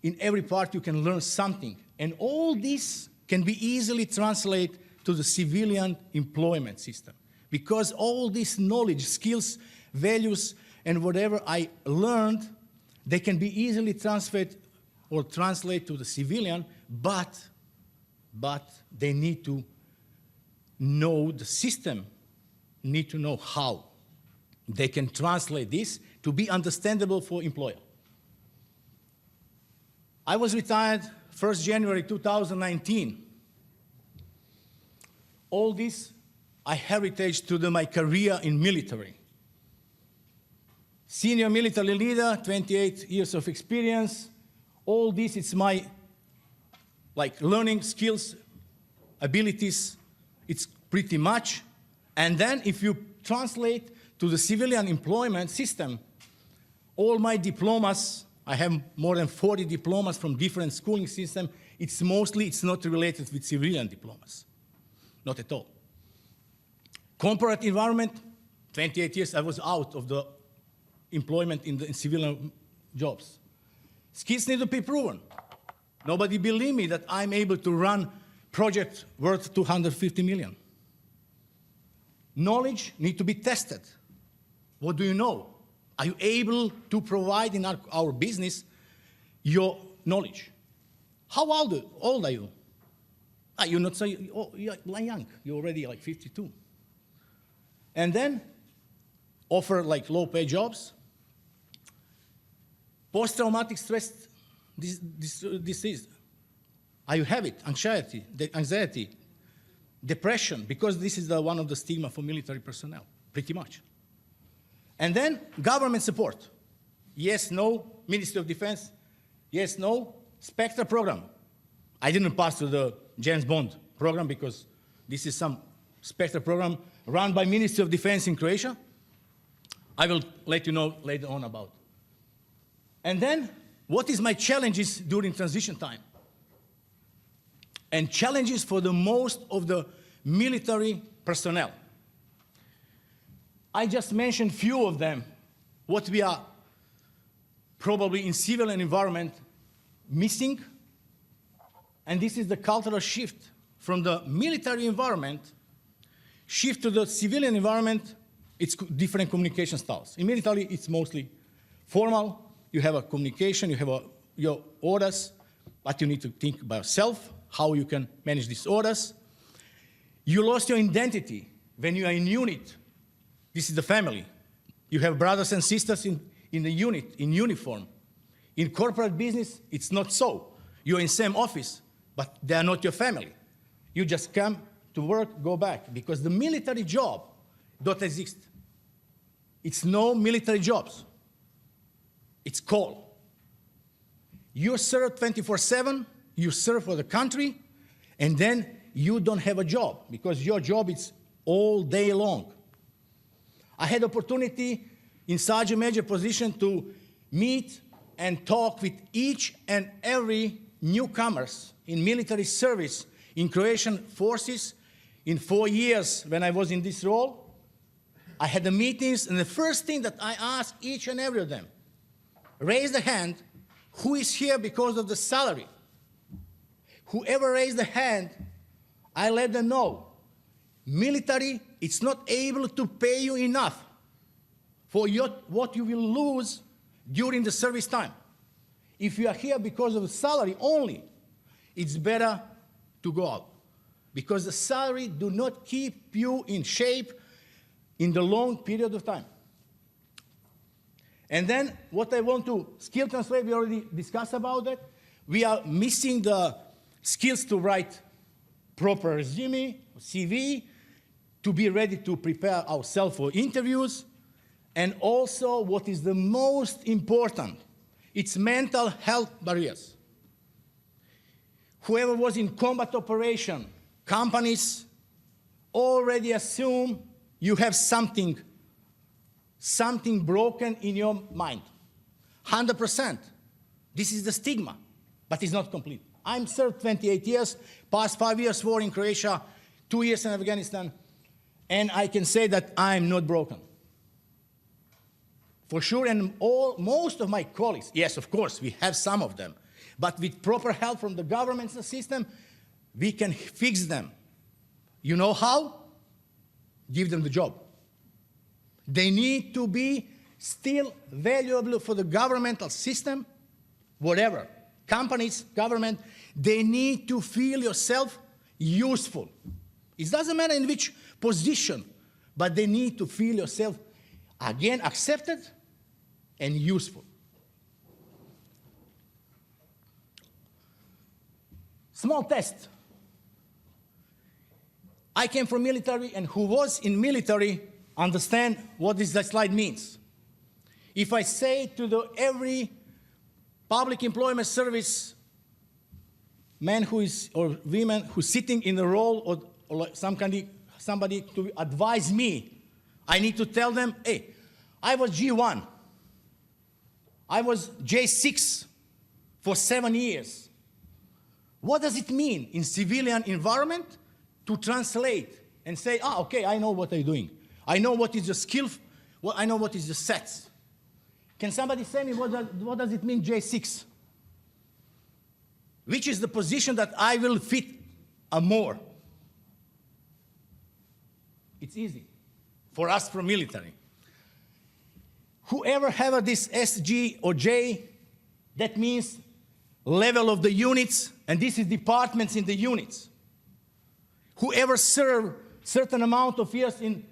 In every part you can learn something. And all this can be easily translated to the civilian employment system. Because all this knowledge, skills, values, and whatever I learned, they can be easily transferred or translated to the civilian, but they need to know the system, need to know how they can translate this to be understandable for employer. I was retired 1st January 2019. All this I heritage to my career in military. Senior military leader, 28 years of experience. All this, it's my learning skills, abilities, it's pretty much. And then if you translate to the civilian employment system, all my diplomas, I have more than 40 diplomas from different schooling systems, it's not related with civilian diplomas, not at all. Corporate environment, 28 years I was out of the employment in the civilian jobs. Skills need to be proven. Nobody believe me that I'm able to run project worth 250 million. Knowledge need to be tested. What do you know? Are you able to provide in our business your knowledge? How old are you? You're not so you're young. You're already like 52. And then offer like low-pay jobs. Post-traumatic stress disease. You have it, anxiety, depression, because this is one of the stigma for military personnel, pretty much. And then government support. Yes, no, Ministry of Defense. Yes, no, Spectre program. I didn't pass to the James Bond program because this is some Spectre program run by Ministry of Defense in Croatia. I will let you know later on about. And then, what is my challenges during transition time? And challenges for the most of the military personnel. I just mentioned few of them, what we are probably in civil environment missing. And this is the cultural shift from the military environment, shift to the civilian environment. It's different communication styles. In military, it's mostly formal. You have a communication, you have your orders, but you need to think by yourself, how you can manage these orders. You lost your identity when you are in unit. This is the family. You have brothers and sisters in the unit, in uniform. In corporate business, it's not so. You're in same office, but they are not your family. You just come to work, go back, because the military job don't exist. It's no military jobs. It's call. You serve 24/7, you serve for the country, and then you don't have a job, because your job is all day long. I had opportunity in Sergeant Major position to meet and talk with each and every newcomers in military service in Croatian forces. In 4 years when I was in this role, I had the meetings, and the first thing that I asked each and every of them, raise the hand, who is here because of the salary? Whoever raised the hand, I let them know, military, it's not able to pay you enough for what you will lose during the service time. If you are here because of the salary only, it's better to go out, because the salary do not keep you in shape in the long period of time. And then what I want to skill translate, we already discussed about that. We are missing the skills to write proper resume, CV, to be ready to prepare ourselves for interviews. And also, what is the most important, it's mental health barriers. Whoever was in combat operation, companies already assume you have something broken in your mind. 100%. This is the stigma, but it's not complete. I'm served 28 years, past 5 years war in Croatia, 2 years in Afghanistan, and I can say that I'm not broken. For sure, and most of my colleagues, yes, of course, we have some of them, but with proper help from the government system, we can fix them. You know how? Give them the job. They need to be still valuable for the governmental system, whatever. Companies, government, they need to feel yourself useful. It doesn't matter in which position, but they need to feel yourself, again, accepted and useful. Small test. I came from military, and who was in military understand what this slide means. If I say to every public employment service man who is, or women who's sitting in the role or somebody to advise me, I need to tell them, hey, I was G1. I was J6 for 7 years. What does it mean in civilian environment to translate and say, okay, I know what I'm doing. I know what is the skill, I know what is the sets. Can somebody say me what does it mean, J6? Which is the position that I will fit more? It's easy for us from military. Whoever have this SG or J, that means level of the units, and this is departments in the units. Whoever served certain amount of years in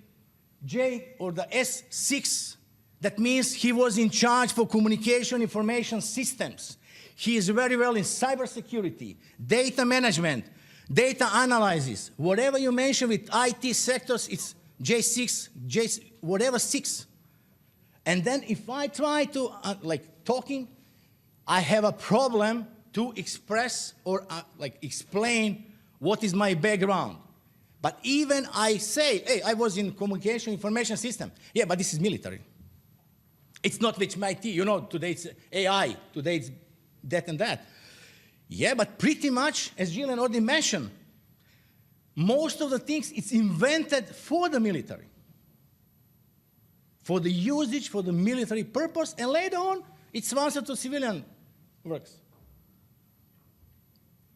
J or the S6, that means he was in charge for communication information systems. He is very well in cybersecurity, data management, data analysis. Whatever you mention with IT sectors, it's J6, whatever 6. And then if I try to, like talking, I have a problem to express or explain what is my background. But even I say, hey, I was in communication information system. Yeah, but this is military. It's not with my IT. You know, today it's AI, today it's that and that. Yeah, but pretty much, as Gillian already mentioned, most of the things, it's invented for the military, for the usage, for the military purpose, and later on, it's transferred to civilian works.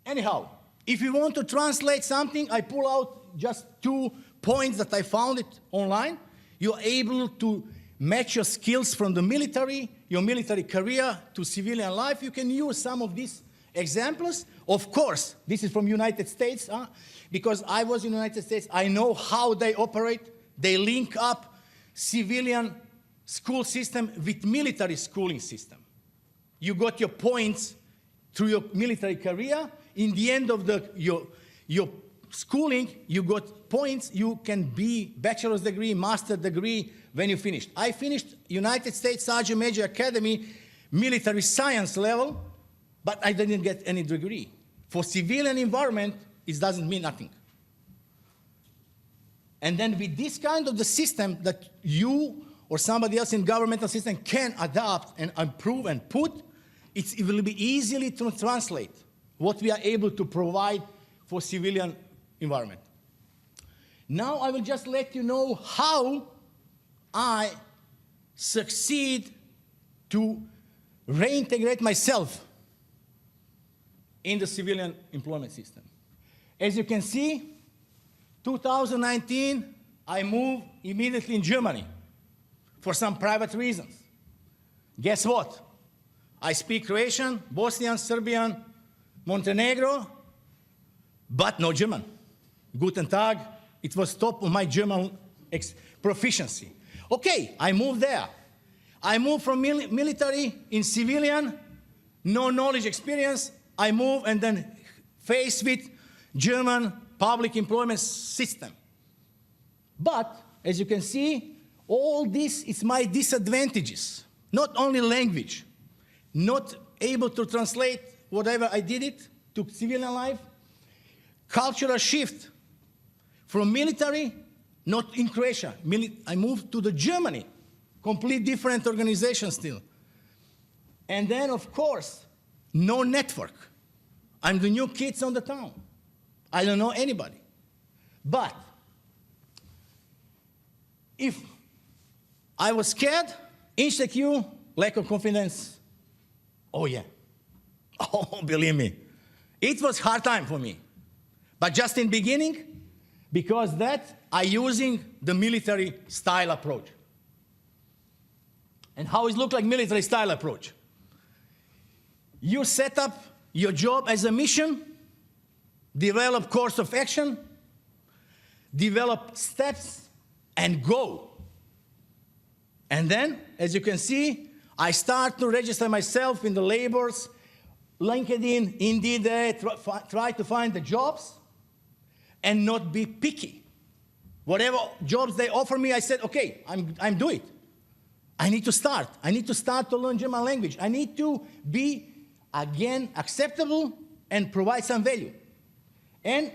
Anyhow, if you want to translate something, I pull out just 2 points that I found it online. You're able to match your skills from the military, your military career, to civilian life. You can use some of these examples. Of course, this is from United States, because I was in the United States. I know how they operate. They link up civilian school system with military schooling system. You got your points through your military career. In the end of your schooling, you got points. You can be bachelor's degree, master's degree when you finished. I finished United States Sergeant Major Academy military science level, but I didn't get any degree. For civilian environment, it doesn't mean nothing. And then with this kind of the system that you or somebody else in governmental system can adapt and improve and put, it will be easily to translate what we are able to provide for civilian environment. Now I will just let you know how I succeed to reintegrate myself in the civilian employment system. As you can see, 2019, I moved immediately in Germany for some private reasons. Guess what? I speak Croatian, Bosnian, Serbian, Montenegro, but no German. Guten Tag, it was top of my German proficiency. Okay, I moved there. I moved from military in civilian, no knowledge experience. I moved and then faced with German public employment system. But, as you can see, all this is my disadvantages. Not only language, not able to translate whatever I did it to civilian life, cultural shift from military, not in Croatia. I moved to the Germany, complete different organization still. And then, of course, no network. I'm the new kids on the town. I don't know anybody. But if I was scared, insecure, lack of confidence, oh yeah. Oh, believe me. It was hard time for me. But just in beginning, because that, I using the military style approach. And how it look like military style approach? You set up your job as a mission, develop course of action, develop steps, and go. And then, as you can see, I start to register myself in the labors, LinkedIn, Indeed, try to find the jobs and not be picky. Whatever jobs they offer me, I said, okay, I'm doing it. I need to start. I need to start to learn German language. I need to be, again, acceptable and provide some value. And,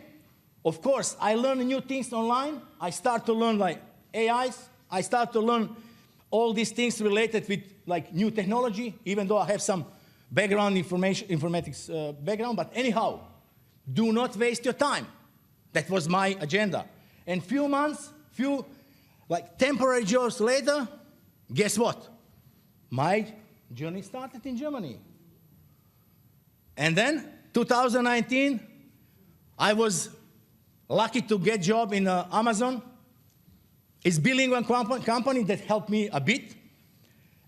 of course, I learn new things online. I start to learn like AIs. I start to learn all these things related with like new technology, even though I have some background informatics background. But anyhow, do not waste your time. That was my agenda. And few months, like temporary jobs later, guess what? my journey started in Germany. And then, 2019, I was lucky to get a job in Amazon. It's a bilingual company that helped me a bit.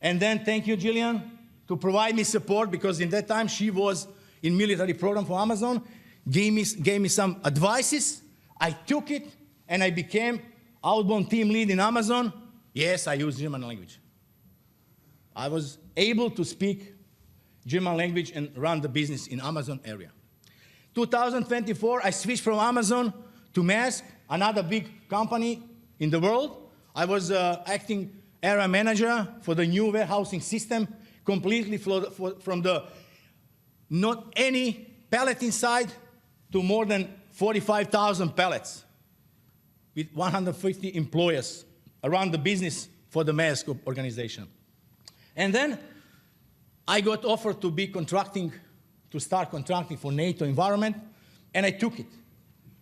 And then, thank you, Jillian, to provide me support, because in that time she was in military program for Amazon, gave me some advices. I took it, and I became outbound team lead in Amazon. Yes, I use German language. I was able to speak German language and run the business in Amazon area. 2024, I switched from Amazon to Maersk, another big company in the world. I was acting area manager for the new warehousing system, completely from the not any pallet inside to more than 45,000 pallets with 150 employees around the business for the Maersk organization. And then I got offered to be contracting, to start contracting for NATO environment, and I took it.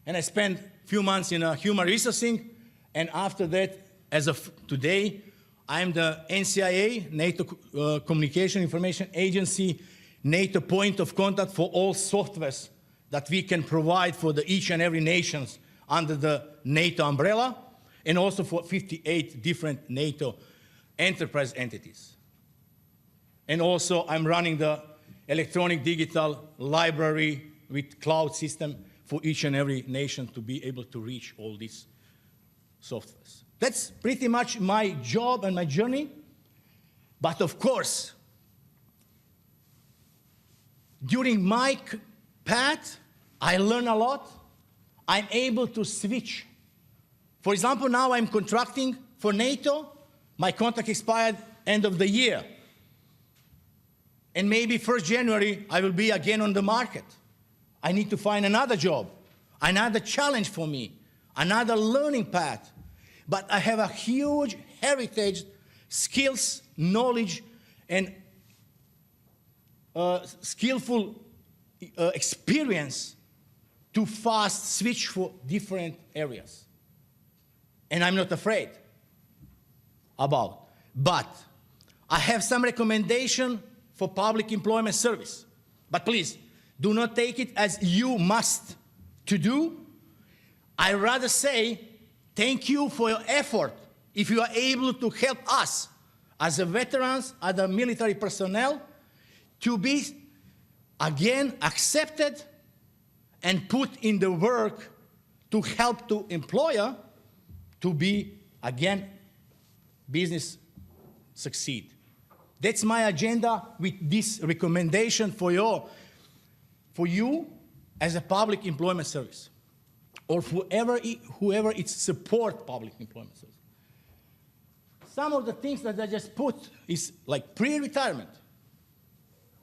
And I spent a few months in human resourcing, and after that, as of today, I'm the NCIA, NATO Communication Information Agency, NATO point of contact for all softwares that we can provide for each and every nations under the NATO umbrella, and also for 58 different NATO enterprise entities. And also, I'm running the electronic digital library with cloud system for each and every nation to be able to reach all these softwares. That's pretty much my job and my journey. But of course, during my path, I learn a lot. I'm able to switch. For example, now I'm contracting for NATO. My contract expired end of the year. And maybe 1st January, I will be again on the market. I need to find another job, another challenge for me, another learning path. But I have a huge heritage, skills, knowledge, and skillful experience to fast switch for different areas. And I'm not afraid about. But I have some recommendation for public employment service. But please, do not take it as you must to do. I rather say, thank you for your effort if you are able to help us as a veterans, as a military personnel, to be again accepted and put in the work to help the employer to be again business succeed. That's my agenda with this recommendation for you as a public employment service, or whoever it support public employment service. Some of the things that I just put is like pre-retirement,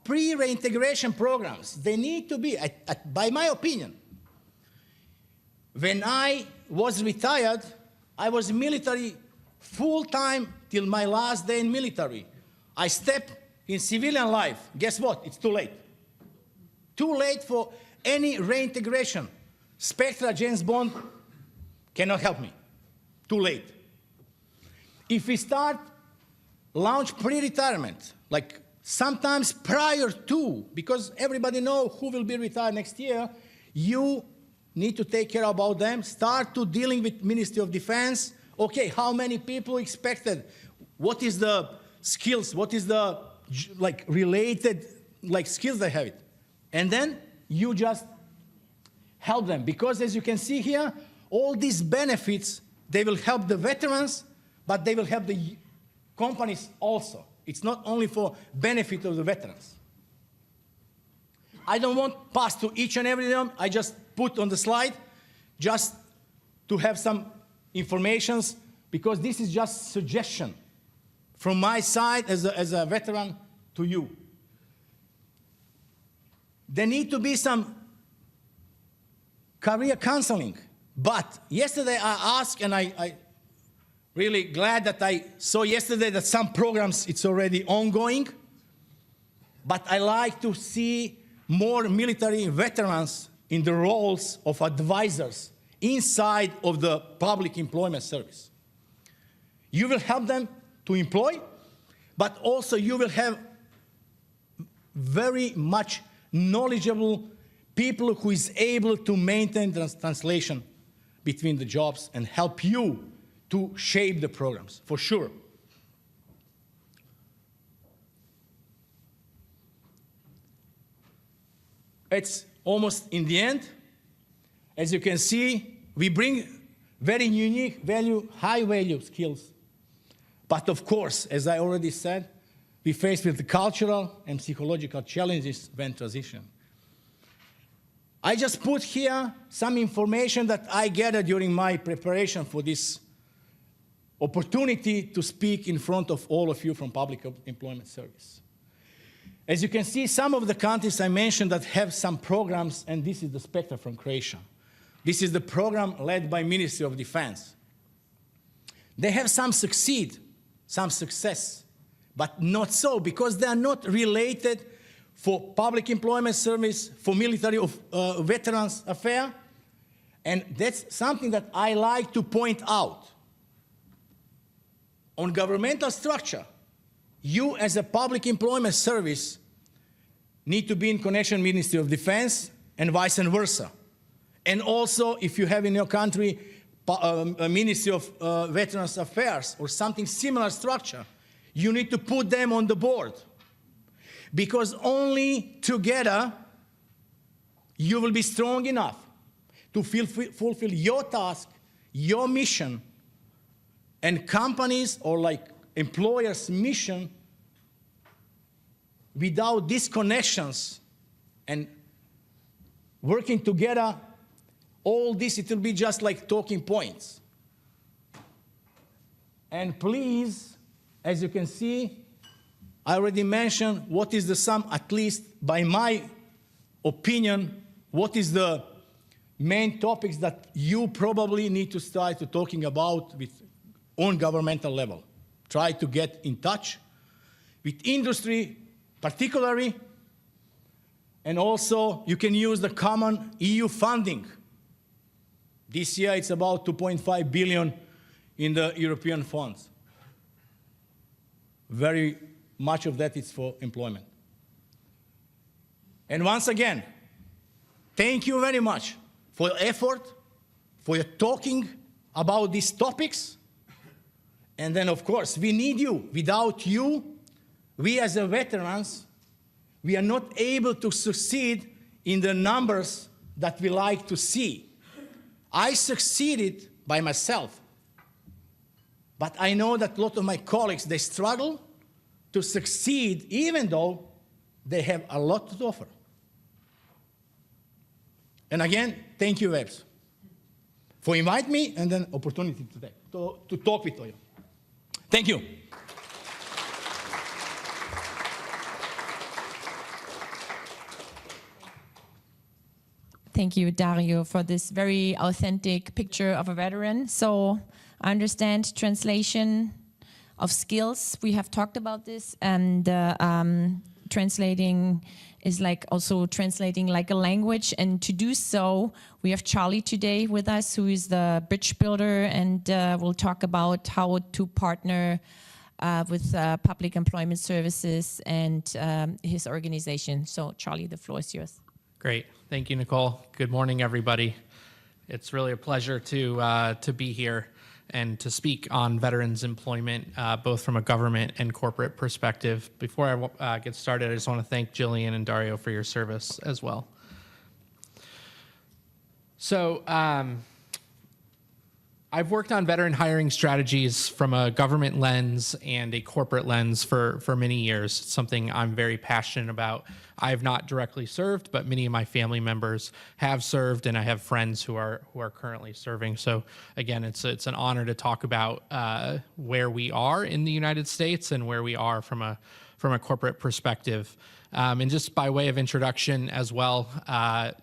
pre-reintegration programs. They need to be, by my opinion. When I was retired, I was military full-time till my last day in military. I stepped in civilian life. Guess what? It's too late. Too late for any reintegration. Spectra, James Bond cannot help me. Too late. If we start launch pre-retirement, like sometimes prior to, because everybody knows who will be retired next year, you need to take care about them. Start to dealing with Ministry of Defense. Okay, how many people expected? What is the skills? What is the related skills they have it? And then you just help them, because as you can see here, all these benefits, they will help the veterans, but they will help the companies also. It's not only for benefit of the veterans. I don't want to pass to each and every one. I just put on the slide just to have some informations, because this is just suggestion from my side as a veteran to you. There need to be some career counseling. But yesterday I asked, and I really glad that I saw yesterday that some programs, it's already ongoing. But I like to see more military veterans in the roles of advisors inside of the public employment service. You will help them to employ, but also you will have very much knowledgeable people who is able to maintain translation between the jobs and help you to shape the programs, for sure. It's almost in the end. As you can see, we bring very unique value, high value skills. But of course, as I already said, we face with the cultural and psychological challenges when transition. I just put here some information that I gathered during my preparation for this opportunity to speak in front of all of you from Public Employment Service. As you can see, some of the countries I mentioned that have some programs, and this is the spectrum from Croatia. This is the program led by Ministry of Defense. They have some succeed, some success, but not so, because they are not related for Public Employment Service, for military veterans affair, and that's something that I like to point out. On governmental structure, you as a Public Employment Service need to be in connection with Ministry of Defense and vice versa. And also, if you have in your country a Ministry of Veterans Affairs or something similar structure, you need to put them on the board. Because only together you will be strong enough to fulfill your task, your mission, and companies or like employers' mission. Without these connections and working together, all this, it will be just like talking points. And please, as you can see, I already mentioned what is the sum, at least by my opinion, what is the main topics that you probably need to start to talking about with on governmental level. Try to get in touch with industry, particularly, and also you can use the common EU funding. This year it's about 2.5 billion in the European funds. Very much of that is for employment. And once again, thank you very much for your effort, for your talking about these topics. And then of course, we need you. Without you, we as a veterans, we are not able to succeed in the numbers that we like to see. I succeeded by myself, but I know that a lot of my colleagues, they struggle to succeed even though they have a lot to offer. And again, thank you, WAPES, for inviting me and then opportunity today to talk with you. Thank you. Thank you, Dario, for this very authentic picture of a veteran. So I understand translation of skills. We have talked about this, and translating is like also translating like a language. And to do so, we have Charlie today with us, who is the bridge builder, and we'll talk about how to partner with Public Employment Services and his organization. So Charlie, the floor is yours. Great. Thank you, Nicole. Good morning, everybody. It's really a pleasure to be here and to speak on veterans employment, both from a government and corporate perspective. Before I get started, I just want to thank Jillian and Dario for your service as well. So I've worked on veteran hiring strategies from a government lens and a corporate lens for many years. It's something I'm very passionate about. I have not directly served, but many of my family members have served, and I have friends who are currently serving. So again, it's an honor to talk about where we are in the United States and where we are from a corporate perspective. And just by way of introduction as well,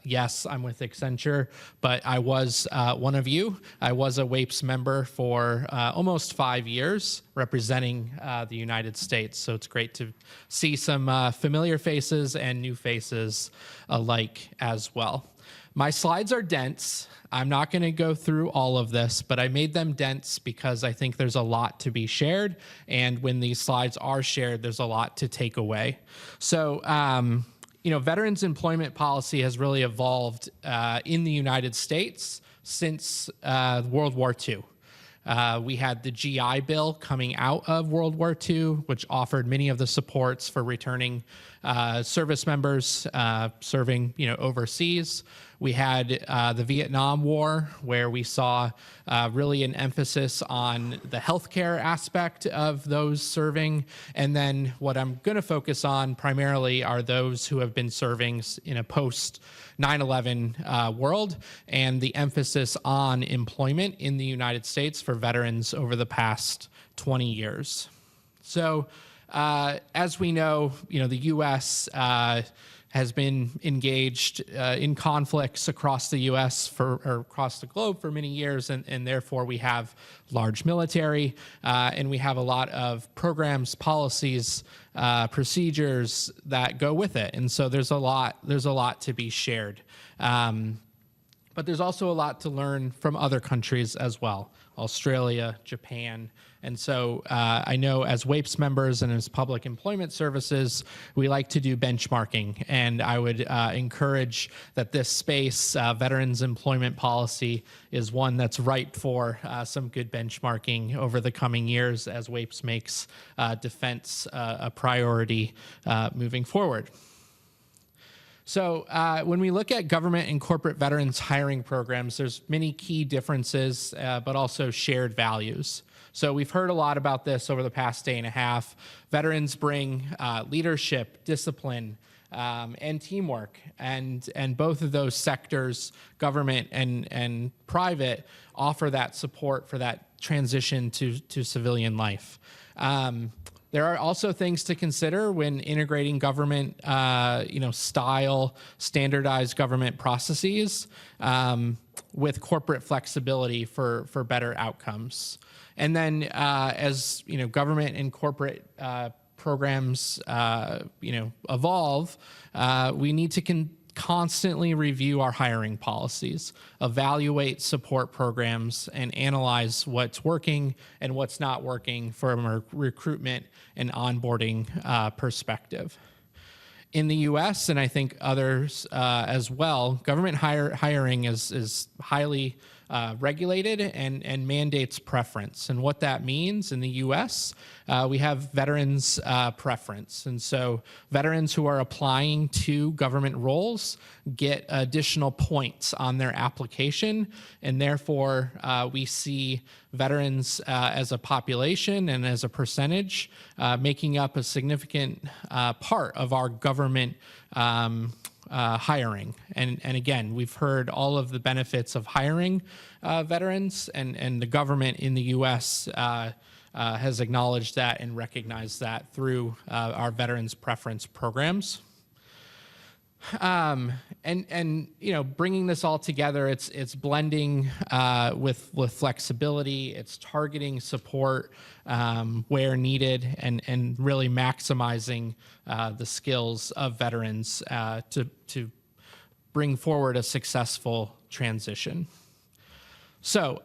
yes, I'm with Accenture, but I was one of you. I was a WAPES member for almost 5 years, representing the United States. So it's great to see some familiar faces and new faces alike as well. My slides are dense. I'm not going to go through all of this, but I made them dense because I think there's a lot to be shared. And when these slides are shared, there's a lot to take away. So, veterans employment policy has really evolved in the United States since World War II. We had the GI Bill coming out of World War II, which offered many of the supports for returning service members serving, overseas. We had the Vietnam War, where we saw really an emphasis on the healthcare aspect of those serving. And then what I'm going to focus on primarily are those who have been serving in a post 9/11 world, and the emphasis on employment in the United States for veterans over the past 20 years. So as we know, the U.S. Has been engaged in conflicts across the U.S. or across the globe for many years, and therefore we have large military, and we have a lot of programs, policies, procedures that go with it, and so there's a lot to be shared. But there's also a lot to learn from other countries as well, Australia, Japan. And so I know as WAPES members and as public employment services, we like to do benchmarking. And I would encourage that this space, veterans employment policy, is one that's ripe for some good benchmarking over the coming years as WAPES makes defense a priority moving forward. So when we look at government and corporate veterans hiring programs, there's many key differences, but also shared values. So we've heard a lot about this over the past day and a half. Veterans bring leadership, discipline, and teamwork. And both of those sectors, government and private, offer that support for that transition to civilian life. There are also things to consider when integrating government, style, standardized government processes with corporate flexibility for better outcomes. And then as government and corporate programs evolve, we need to constantly review our hiring policies, evaluate support programs, and analyze what's working and what's not working from a recruitment and onboarding perspective. In the U.S., and I think others as well, government hiring is highly regulated and mandates preference. And what that means in the U.S., we have veterans preference. And so veterans who are applying to government roles get additional points on their application. And therefore, we see veterans as a population and as a percentage making up a significant part of our government hiring. And again, we've heard all of the benefits of hiring veterans, and the government in the U.S. Has acknowledged that and recognized that through our veterans preference programs. Bringing this all together, it's blending with flexibility, it's targeting support where needed, and really maximizing the skills of veterans to bring forward a successful transition. So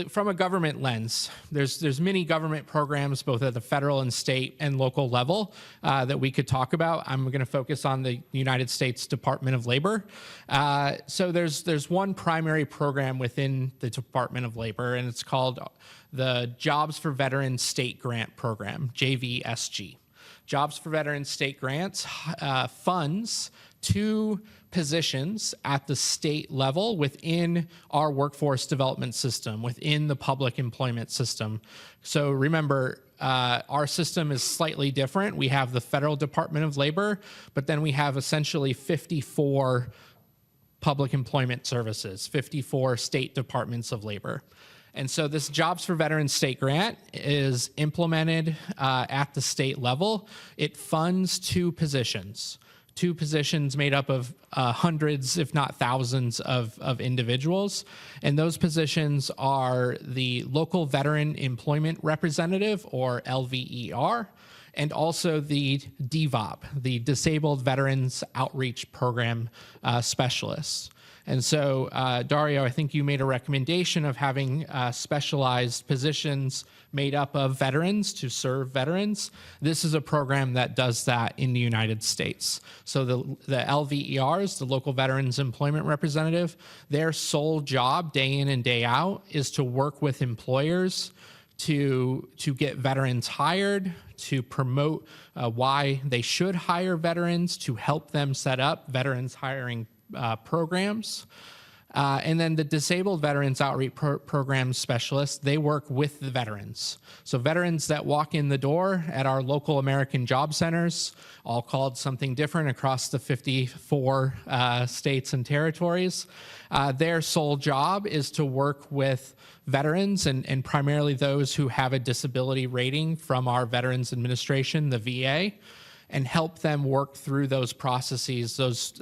from a government lens, there's many government programs, both at the federal and state and local level, that we could talk about. I'm going to focus on the United States Department of Labor. So there's one primary program within the Department of Labor, and it's called the Jobs for Veterans State Grant Program, JVSG. Jobs for Veterans State Grants funds 2 positions at the state level within our workforce development system, within the public employment system. So remember, our system is slightly different. We have the Federal Department of Labor, but then we have essentially 54 public employment services, 54 state departments of labor. And so this Jobs for Veterans State Grant is implemented at the state level. It funds 2 positions made up of hundreds, if not thousands, of individuals. And those positions are the Local Veteran Employment Representative, or LVER, and also the DVOP, the Disabled Veterans Outreach Program Specialists. And so, Dario, I think you made a recommendation of having specialized positions made up of veterans to serve veterans. This is a program that does that in the United States. So the LVERs, the Local Veterans Employment Representative, their sole job day in and day out is to work with employers to get veterans hired, to promote why they should hire veterans, to help them set up veterans hiring programs. And then the Disabled Veterans Outreach Program specialists, they work with the veterans. So veterans that walk in the door at our local American job centers, all called something different across the 54 states and territories, their sole job is to work with veterans and primarily those who have a disability rating from our Veterans Administration, the VA, and help them work through those processes, those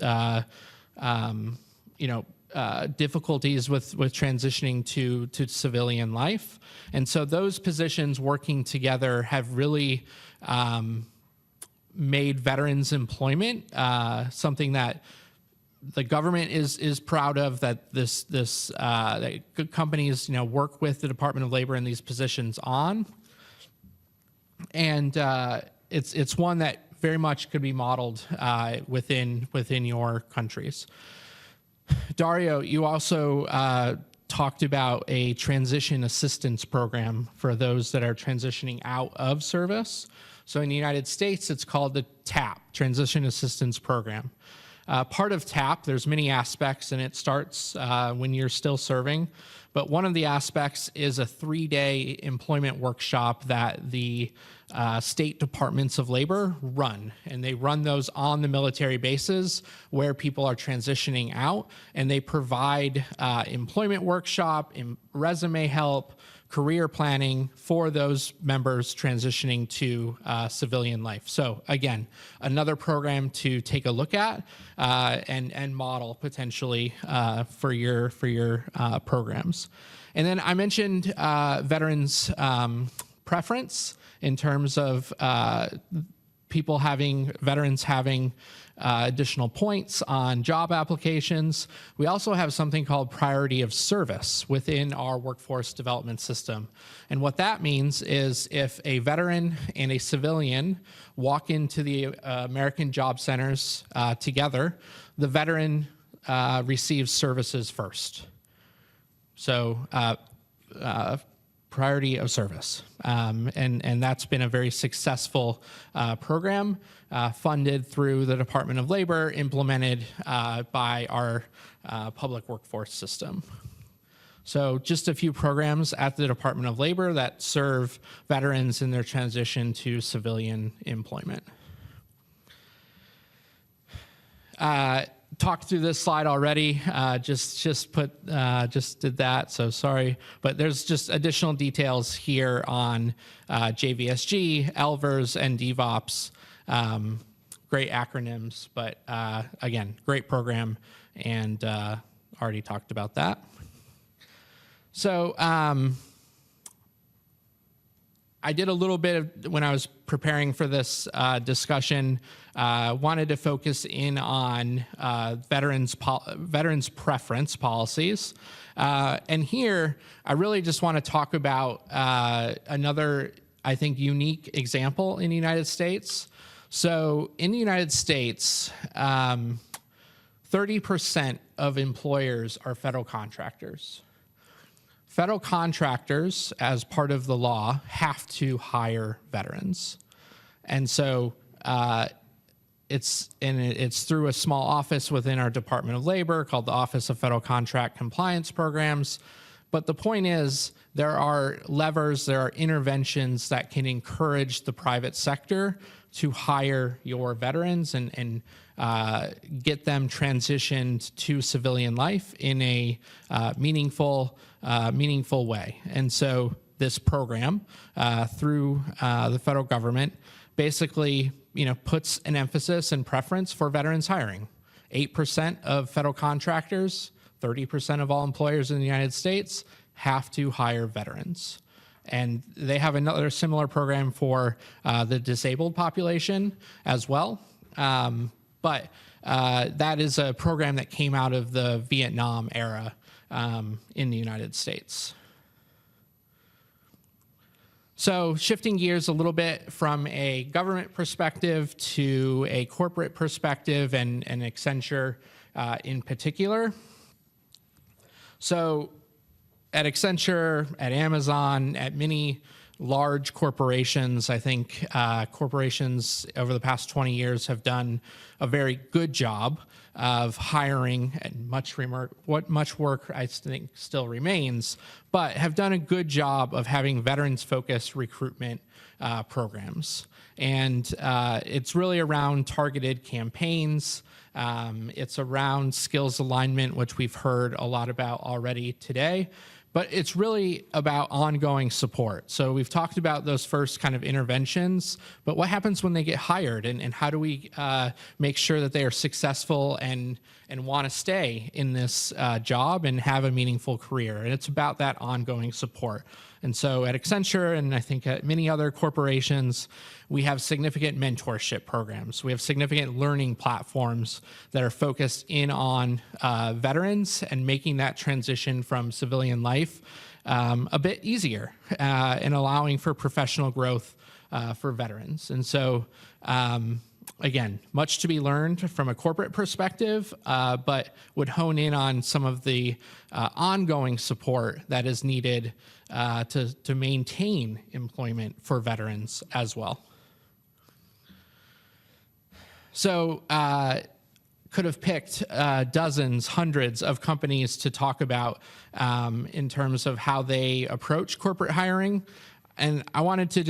difficulties with transitioning to civilian life. And so those positions working together have really made veterans employment something that the government is proud of, that that good companies work with the Department of Labor in these positions on. And it's one that very much could be modeled within your countries. Dario, you also talked about a transition assistance program for those that are transitioning out of service. So in the United States, it's called the TAP, Transition Assistance Program. Part of TAP, there's many aspects, and it starts when you're still serving. But one of the aspects is a 3-day employment workshop that the state departments of labor run. And they run those on the military bases where people are transitioning out. And they provide employment workshop, resume help, career planning for those members transitioning to civilian life. So again, another program to take a look at and model potentially for your programs. And then I mentioned veterans preference in terms of veterans having additional points on job applications. We also have something called priority of service within our workforce development system. And what that means is if a veteran and a civilian walk into the American job centers together, the veteran receives services first. So priority of service. And that's been a very successful program funded through the Department of Labor, implemented by our public workforce system. So just a few programs at the Department of Labor that serve veterans in their transition to civilian employment. Talked through this slide already, just did that, so sorry. But there's just additional details here on JVSG, LVERS, and DVOPS. Great acronyms, but again, great program, and already talked about that. So I did a little bit of, when I was preparing for this discussion, wanted to focus in on veterans preference policies. And here, I really just want to talk about another, I think, unique example in the United States. So in the United States, 30% of employers are federal contractors. Federal contractors, as part of the law, have to hire veterans. And so it's through a small office within our Department of Labor called the Office of Federal Contract Compliance Programs. But the point is, there are levers, there are interventions that can encourage the private sector to hire your veterans and get them transitioned to civilian life in a meaningful way. And so this program through the federal government basically puts an emphasis and preference for veterans hiring. 8% of federal contractors, 30% of all employers in the United States have to hire veterans. And they have another similar program for the disabled population as well. but that is a program that came out of the Vietnam era in the United States. So shifting gears a little bit from a government perspective to a corporate perspective and Accenture in particular. So at Accenture, at Amazon, at many large corporations, I think corporations over the past 20 years have done a very good job of hiring, and much work I think still remains, but have done a good job of having veterans-focused recruitment programs. And it's really around targeted campaigns. It's around skills alignment, which we've heard a lot about already today. But it's really about ongoing support. So we've talked about those first kind of interventions, but what happens when they get hired, and how do we make sure that they are successful and want to stay in this job and have a meaningful career? And it's about that ongoing support. And so at Accenture, and I think at many other corporations, we have significant mentorship programs. We have significant learning platforms that are focused in on veterans and making that transition from civilian life a bit easier and allowing for professional growth for veterans. And so, again, much to be learned from a corporate perspective, but would hone in on some of the ongoing support that is needed to maintain employment for veterans as well. So could have picked dozens, hundreds of companies to talk about in terms of how they approach corporate hiring. And I wanted to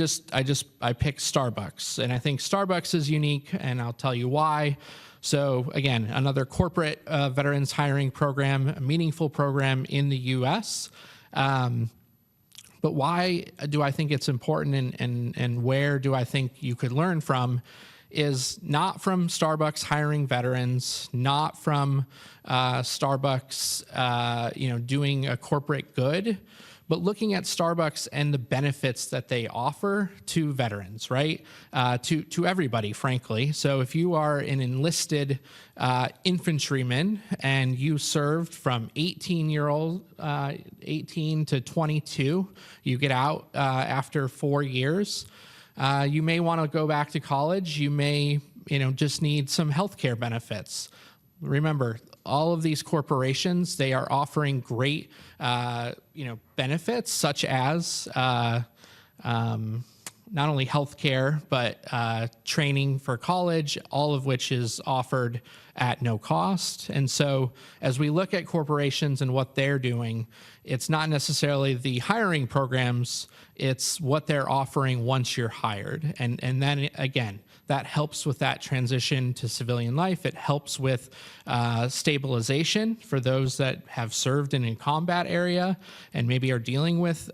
I picked Starbucks, and I think Starbucks is unique, and I'll tell you why. So again, another corporate veterans hiring program, a meaningful program in the US. But why do I think it's important, and where do I think you could learn from is not from Starbucks hiring veterans, not from Starbucks doing a corporate good, but looking at Starbucks and the benefits that they offer to veterans, right? To everybody, frankly. So if you are an enlisted infantryman and you served from 18 to 22, you get out after 4 years, you may want to go back to college. You may, just need some healthcare benefits. Remember, all of these corporations, they are offering great, benefits such as not only healthcare, but training for college, all of which is offered at no cost. And so as we look at corporations and what they're doing, it's not necessarily the hiring programs, it's what they're offering once you're hired. And then again, that helps with that transition to civilian life. It helps with stabilization for those that have served in a combat area and maybe are dealing with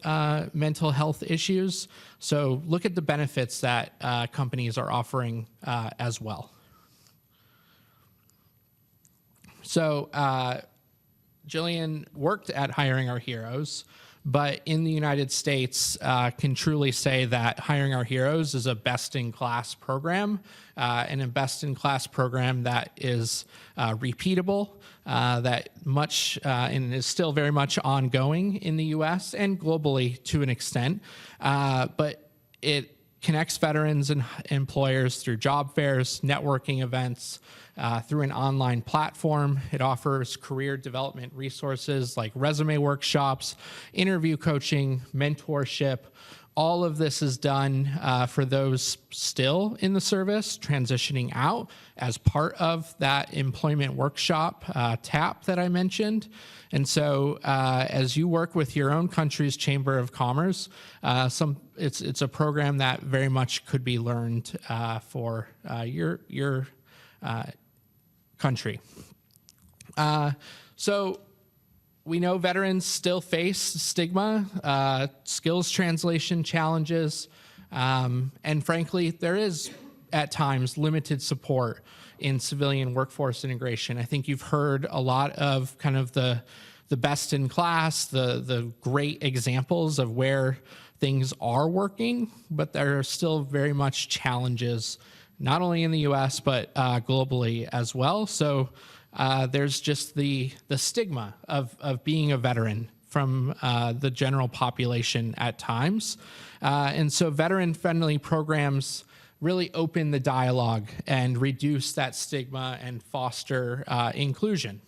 mental health issues. So look at the benefits that companies are offering as well. So Jillian worked at Hiring Our Heroes, but in the United States can truly say that Hiring Our Heroes is a best-in-class program, and a best-in-class program that is repeatable, that much and is still very much ongoing in the U.S. and globally to an extent, but it connects veterans and employers through job fairs, networking events, through an online platform. It offers career development resources like resume workshops, interview coaching, mentorship. All of this is done for those still in the service, transitioning out as part of that employment workshop TAP that I mentioned. And so as you work with your own country's Chamber of Commerce, it's a program that very much could be learned for your country. So we know veterans still face stigma, skills translation challenges, and frankly, there is at times limited support in civilian workforce integration. I think you've heard a lot of kind of the best in class, the great examples of where things are working, but there are still very much challenges not only in the US, but globally as well. So there's just the stigma of being a veteran from the general population at times. And so veteran-friendly programs really open the dialogue and reduce that stigma and foster inclusion.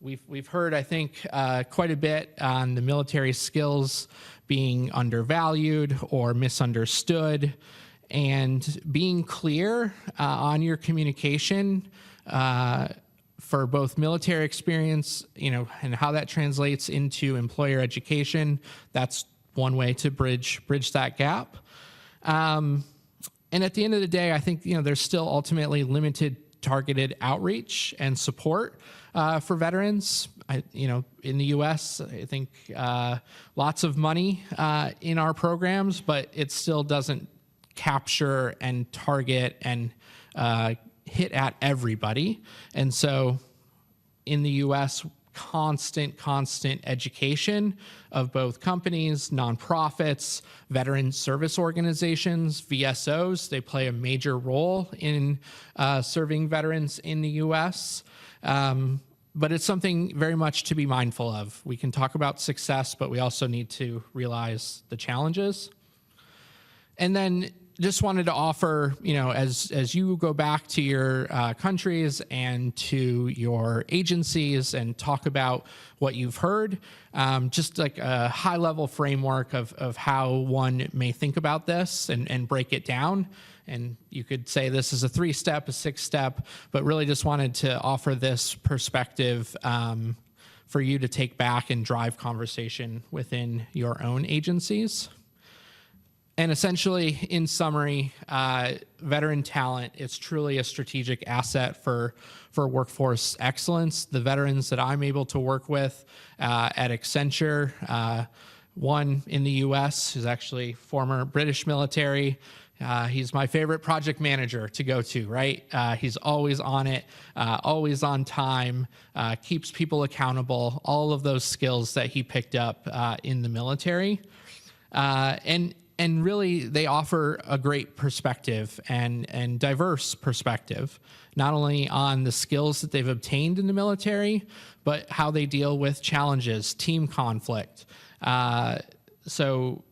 We've heard, I think, quite a bit on the military skills being undervalued or misunderstood, and being clear on your communication for both military experience, and how that translates into employer education. That's one way to bridge that gap. And at the end of the day, I think there's still ultimately limited targeted outreach and support for veterans. In the U.S., I think lots of money in our programs, but it still doesn't capture and target and hit at everybody. And so in the U.S., constant education of both companies, nonprofits, veteran service organizations, VSOs. They play a major role in serving veterans in the U.S., but it's something very much to be mindful of. We can talk about success, but we also need to realize the challenges. And then just wanted to offer, as you go back to your countries and to your agencies and talk about what you've heard, just like a high-level framework of how one may think about this and break it down. And you could say this is a 3-step, a 6-step, but really just wanted to offer this perspective for you to take back and drive conversation within your own agencies. And essentially, in summary, veteran talent is truly a strategic asset for workforce excellence. The veterans that I'm able to work with at Accenture, one in the US who's actually former British military. He's my favorite project manager to go to, right? He's always on it, always on time, keeps people accountable, all of those skills that he picked up in the military. And really, they offer a great perspective and diverse perspective, not only on the skills that they've obtained in the military, but how they deal with challenges, team conflict. So,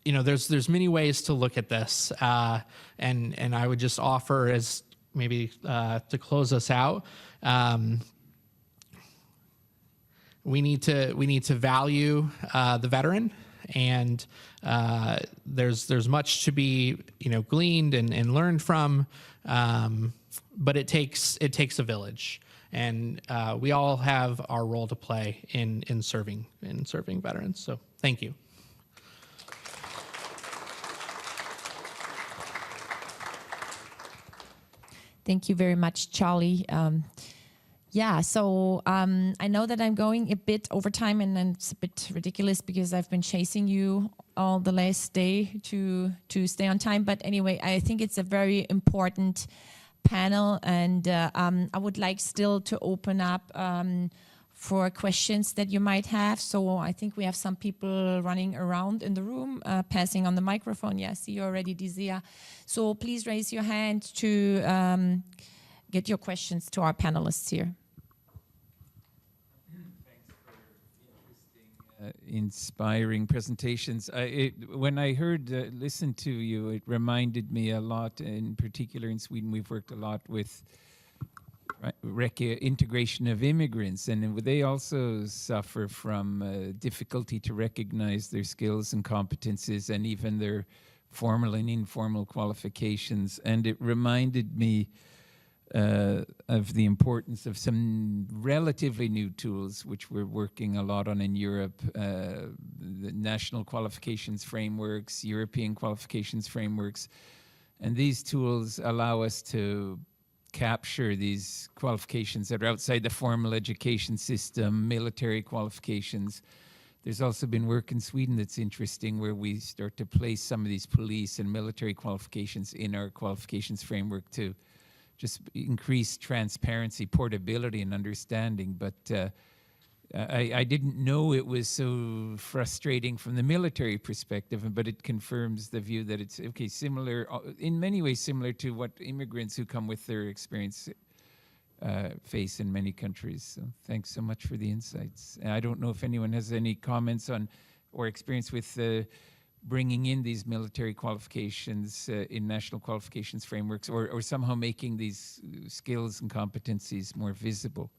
there's many ways to look at this, and I would just offer as maybe to close us out. We need to value the veteran. And there's much to be gleaned and learned from, but it takes a village, and we all have our role to play in serving veterans. So thank you. Thank you very much, Charlie. So I know that I'm going a bit over time, and then it's a bit ridiculous because I've been chasing you all the last day to stay on time. But anyway, I think it's a very important panel, and I would like still to open up for questions that you might have. So I think we have some people running around in the room, passing on the microphone. Yeah, I see you already, Dizia. So please raise your hand to get your questions to our panelists here. Thanks for interesting, inspiring presentations. When I listened to you, it reminded me a lot. In particular, in Sweden, we've worked a lot with integration of immigrants, and they also suffer from difficulty to recognize their skills and competences, and even their formal and informal qualifications. And it reminded me of the importance of some relatively new tools, which we're working a lot on in Europe, the national qualifications frameworks, European qualifications frameworks. And these tools allow us to capture these qualifications that are outside the formal education system, military qualifications. There's also been work in Sweden that's interesting, where we start to place some of these police and military qualifications in our qualifications framework to just increase transparency, portability, and understanding. But I didn't know it was so frustrating from the military perspective, but it confirms the view that it's okay, similar, in many ways similar to what immigrants who come with their experience face in many countries. So thanks so much for the insights. I don't know if anyone has any comments on or experience with bringing in these military qualifications in national qualifications frameworks, or somehow making these skills and competencies more visible.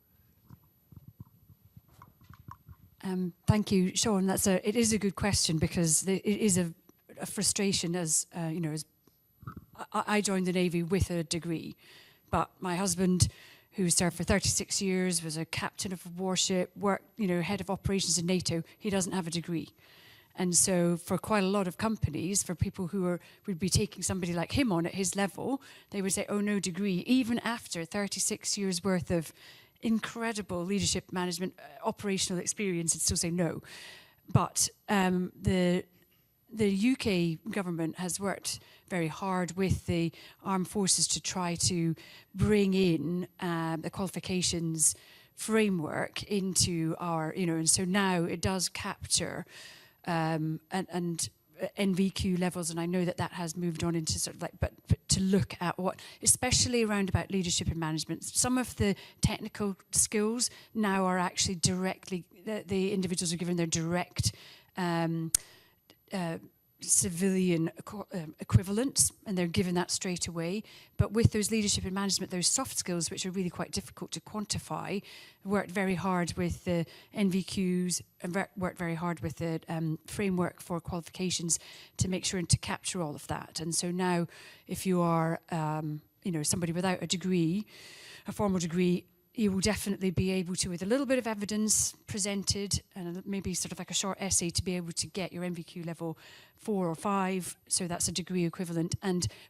Thank you, Sean. It is a good question, because it is a frustration. As you know, as I joined the Navy with a degree, but my husband, who served for 36 years, was a captain of a warship, worked, head of operations in NATO. He doesn't have a degree. And so for quite a lot of companies, for people who would be taking somebody like him on at his level, they would say, oh, no degree, even after 36 years worth of incredible leadership, management, operational experience, and still say no. But the UK government has worked very hard with the armed forces to try to bring in the qualifications framework into our, and so now it does capture and NVQ levels, and I know that has moved on into sort of like, but to look at what, especially around about leadership and management, some of the technical skills now are actually directly, the individuals are given their direct civilian equivalents, and they're given that straight away. But with those leadership and management, those soft skills, which are really quite difficult to quantify, worked very hard with the NVQs and worked very hard with the framework for qualifications to make sure and to capture all of that. And so now, if you are, somebody without a degree, a formal degree, you will definitely be able to, with a little bit of evidence presented and maybe sort of like a short essay, to be able to get your NVQ level 4 or 5. So that's a degree equivalent.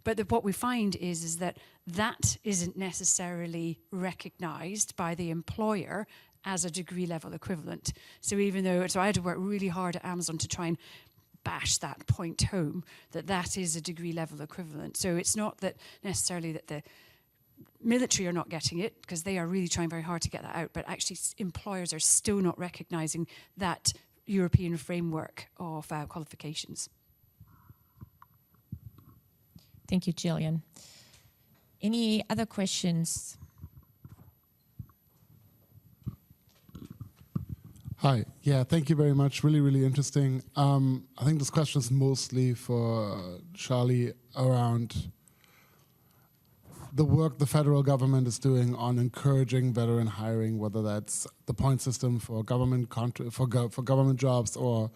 But what we find is that isn't necessarily recognised by the employer as a degree level equivalent. So I had to work really hard at Amazon to try and bash that point home, that is a degree level equivalent. So it's not that necessarily that the military are not getting it, because they are really trying very hard to get that out, but actually employers are still not recognising that European framework of qualifications. Thank you, Gillian. Any other questions? Hi. Yeah, thank you very much. Really, really interesting. I think this question is mostly for Charlie around the work the federal government is doing on encouraging veteran hiring, whether that's the point system for government for government jobs, or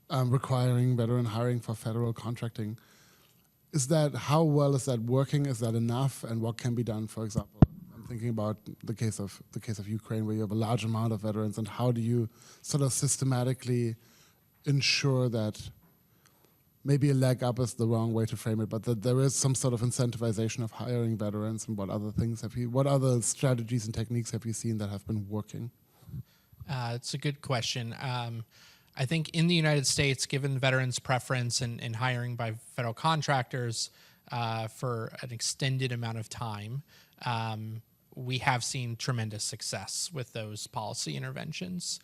requiring veteran hiring for federal contracting. How well is that working? Is that enough? And what can be done? For example, I'm thinking about the case of Ukraine, where you have a large amount of veterans, and how do you sort of systematically ensure that, maybe a leg up is the wrong way to frame it, but that there is some sort of incentivization of hiring veterans, and what other strategies and techniques have you seen that have been working? It's a good question. I think in the United States, given veterans' preference in hiring by federal contractors for an extended amount of time, we have seen tremendous success with those policy interventions.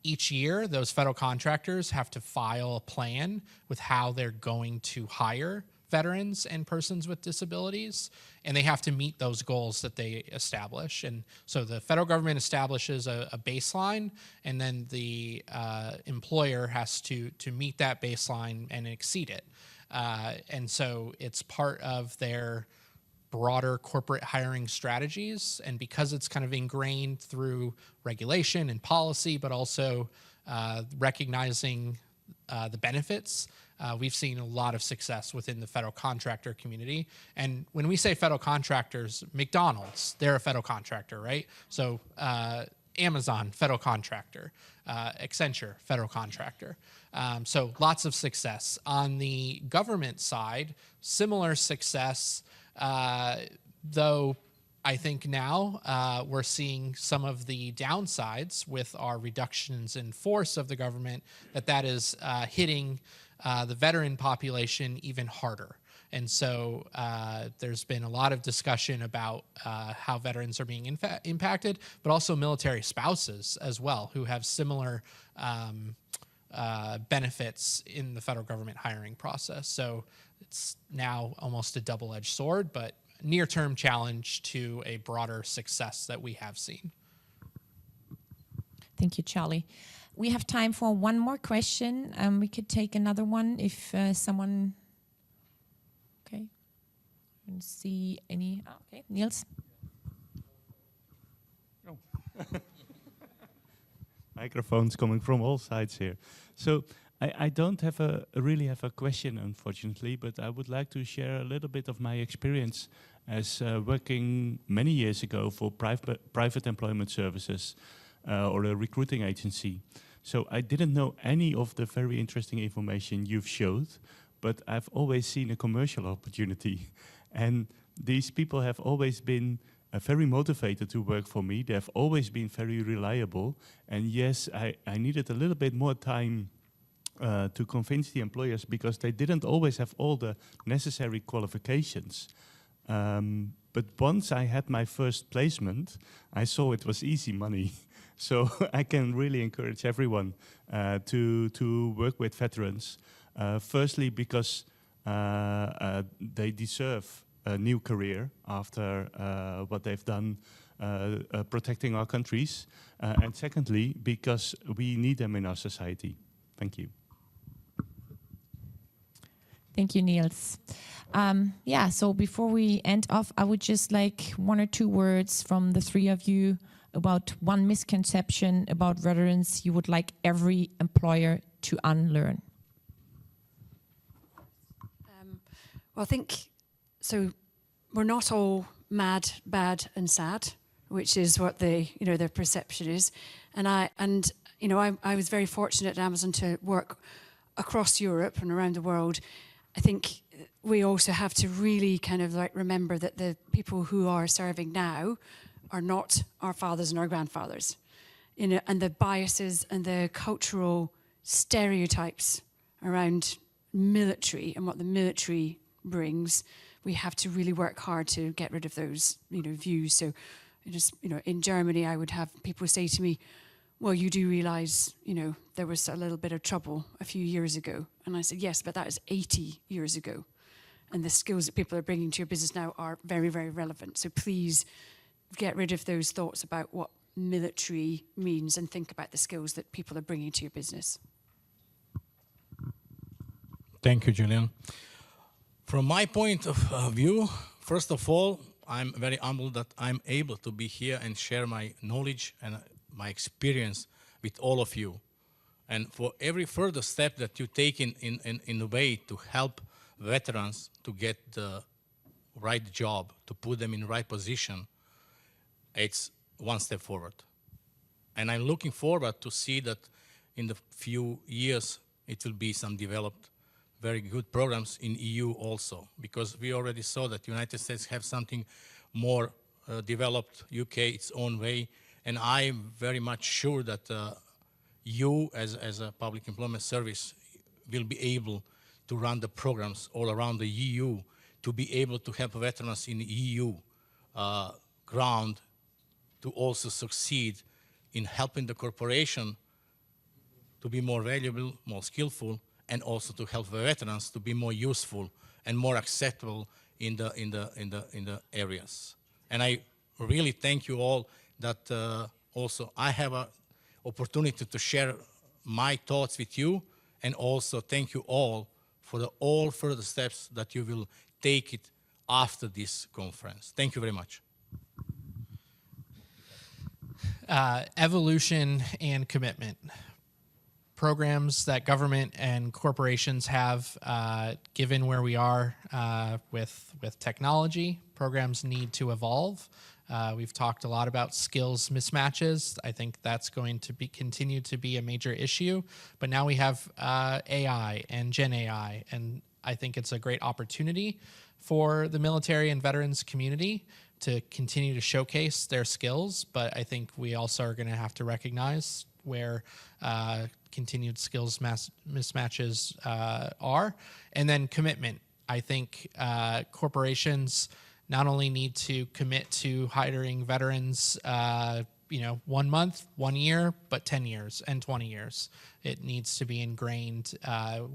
Each year, those federal contractors have to file a plan with how they're going to hire veterans and persons with disabilities, and they have to meet those goals that they establish. And so the federal government establishes a baseline, and then the employer has to meet that baseline and exceed it. And so it's part of their broader corporate hiring strategies, and because it's kind of ingrained through regulation and policy, but also recognizing the benefits, we've seen a lot of success within the federal contractor community. And when we say federal contractors, McDonald's, they're a federal contractor, right? So Amazon, federal contractor, Accenture, federal contractor. So lots of success. On the government side, similar success, though I think now we're seeing some of the downsides with our reductions in force of the government, that is hitting the veteran population even harder. And so there's been a lot of discussion about how veterans are being impacted, but also military spouses as well, who have similar benefits in the federal government hiring process. So it's now almost a double-edged sword, but near-term challenge to a broader success that we have seen. Thank you, Charlie. We have time for one more question. We could take another one if someone... Okay. I don't see any... Oh, okay, Niels. Oh. Microphones coming from all sides here. So I don't have really have a question, unfortunately, but I would like to share a little bit of my experience as working many years ago for private employment services or a recruiting agency. So I didn't know any of the very interesting information you've showed, but I've always seen a commercial opportunity. And these people have always been very motivated to work for me. They've always been very reliable. And yes, I needed a little bit more time to convince the employers because they didn't always have all the necessary qualifications. But once I had my first placement, I saw it was easy money. So I can really encourage everyone to work with veterans. Firstly, because they deserve a new career after what they've done protecting our countries. And secondly, because we need them in our society. Thank you. Thank you, Niels. Yeah, so before we end off, I would just like one or two words from the three of you about one misconception about veterans you would like every employer to unlearn. Well, I think, so we're not all mad, bad and sad, which is what their perception is. And I was very fortunate at Amazon to work across Europe and around the world. I think we also have to really kind of like remember that the people who are serving now are not our fathers and our grandfathers. And the biases and the cultural stereotypes around military and what the military brings, we have to really work hard to get rid of those, views. So just, in Germany, I would have people say to me, well, you do realize, there was a little bit of trouble a few years ago. And I said, yes, but that is 80 years ago. And the skills that people are bringing to your business now are very, very relevant. So please get rid of those thoughts about what military means and think about the skills that people are bringing to your business. Thank you, Julian. From my point of view, first of all, I'm very humbled that I'm able to be here and share my knowledge and my experience with all of you. And for every further step that you take in the way to help veterans to get the right job, to put them in the right position, it's one step forward. And I'm looking forward to see that in the few years it will be some developed very good programs in EU also, because we already saw that the United States have something more developed, UK its own way, and I'm very much sure that you as a public employment service will be able to run the programs all around the EU to be able to help veterans in the EU ground to also succeed in helping the corporation to be more valuable, more skillful, and also to help the veterans to be more useful and more acceptable in the areas. And I really thank you all that also I have an opportunity to share my thoughts with you, and also thank you all for all further steps that you will take it after this conference. Thank you very much. Evolution and commitment. Programs that government and corporations have, given where we are with technology, programs need to evolve. We've talked a lot about skills mismatches. I think that's going to continue to be a major issue. But now we have AI and Gen AI, and I think it's a great opportunity for the military and veterans community to continue to showcase their skills. But I think we also are going to have to recognize where continued skills mismatches are. And then commitment. I think corporations not only need to commit to hiring veterans, 1 month, 1 year, but 10 years and 20 years. It needs to be ingrained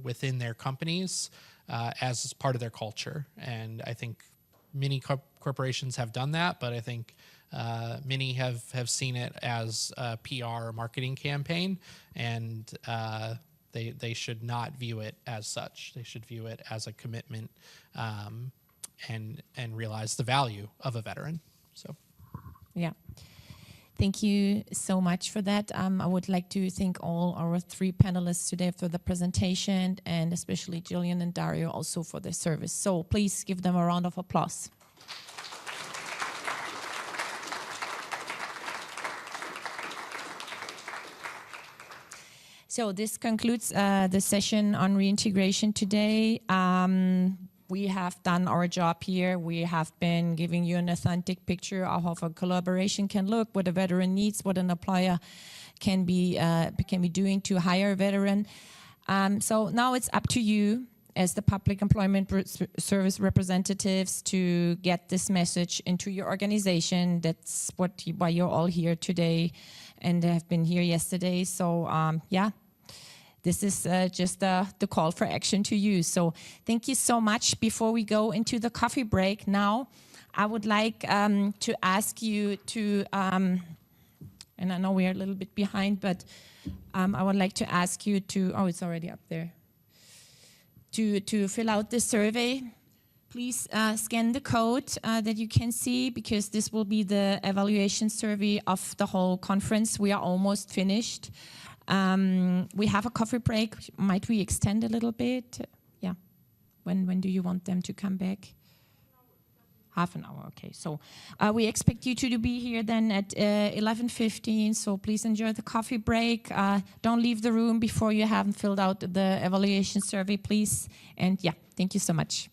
within their companies as part of their culture. And I think many corporations have done that, but I think many have seen it as a PR or marketing campaign, and they should not view it as such. They should view it as a commitment and realize the value of a veteran. So, yeah. Thank you so much for that. I would like to thank all our 3 panelists today for the presentation, and especially Jillian and Dario also for their service. So please give them a round of applause. So this concludes the session on reintegration today. We have done our job here. We have been giving you an authentic picture of how a collaboration can look, what a veteran needs, what an employer can be doing to hire a veteran. So now it's up to you as the public employment service representatives to get this message into your organization. That's why you're all here today and have been here yesterday. So yeah. This is just the call for action to you. So thank you so much. Before we go into the coffee break now, I would like to ask you to, and I know we are a little bit behind, but I would like to ask you to, oh, it's already up there, to fill out the survey. Please scan the code that you can see, because this will be the evaluation survey of the whole conference. We are almost finished. We have a coffee break. Might we extend a little bit? Yeah. When do you want them to come back? Half an hour, okay. So we expect you to be here then at 11:15, so please enjoy the coffee break. Don't leave the room before you haven't filled out the evaluation survey, please. And yeah, thank you so much.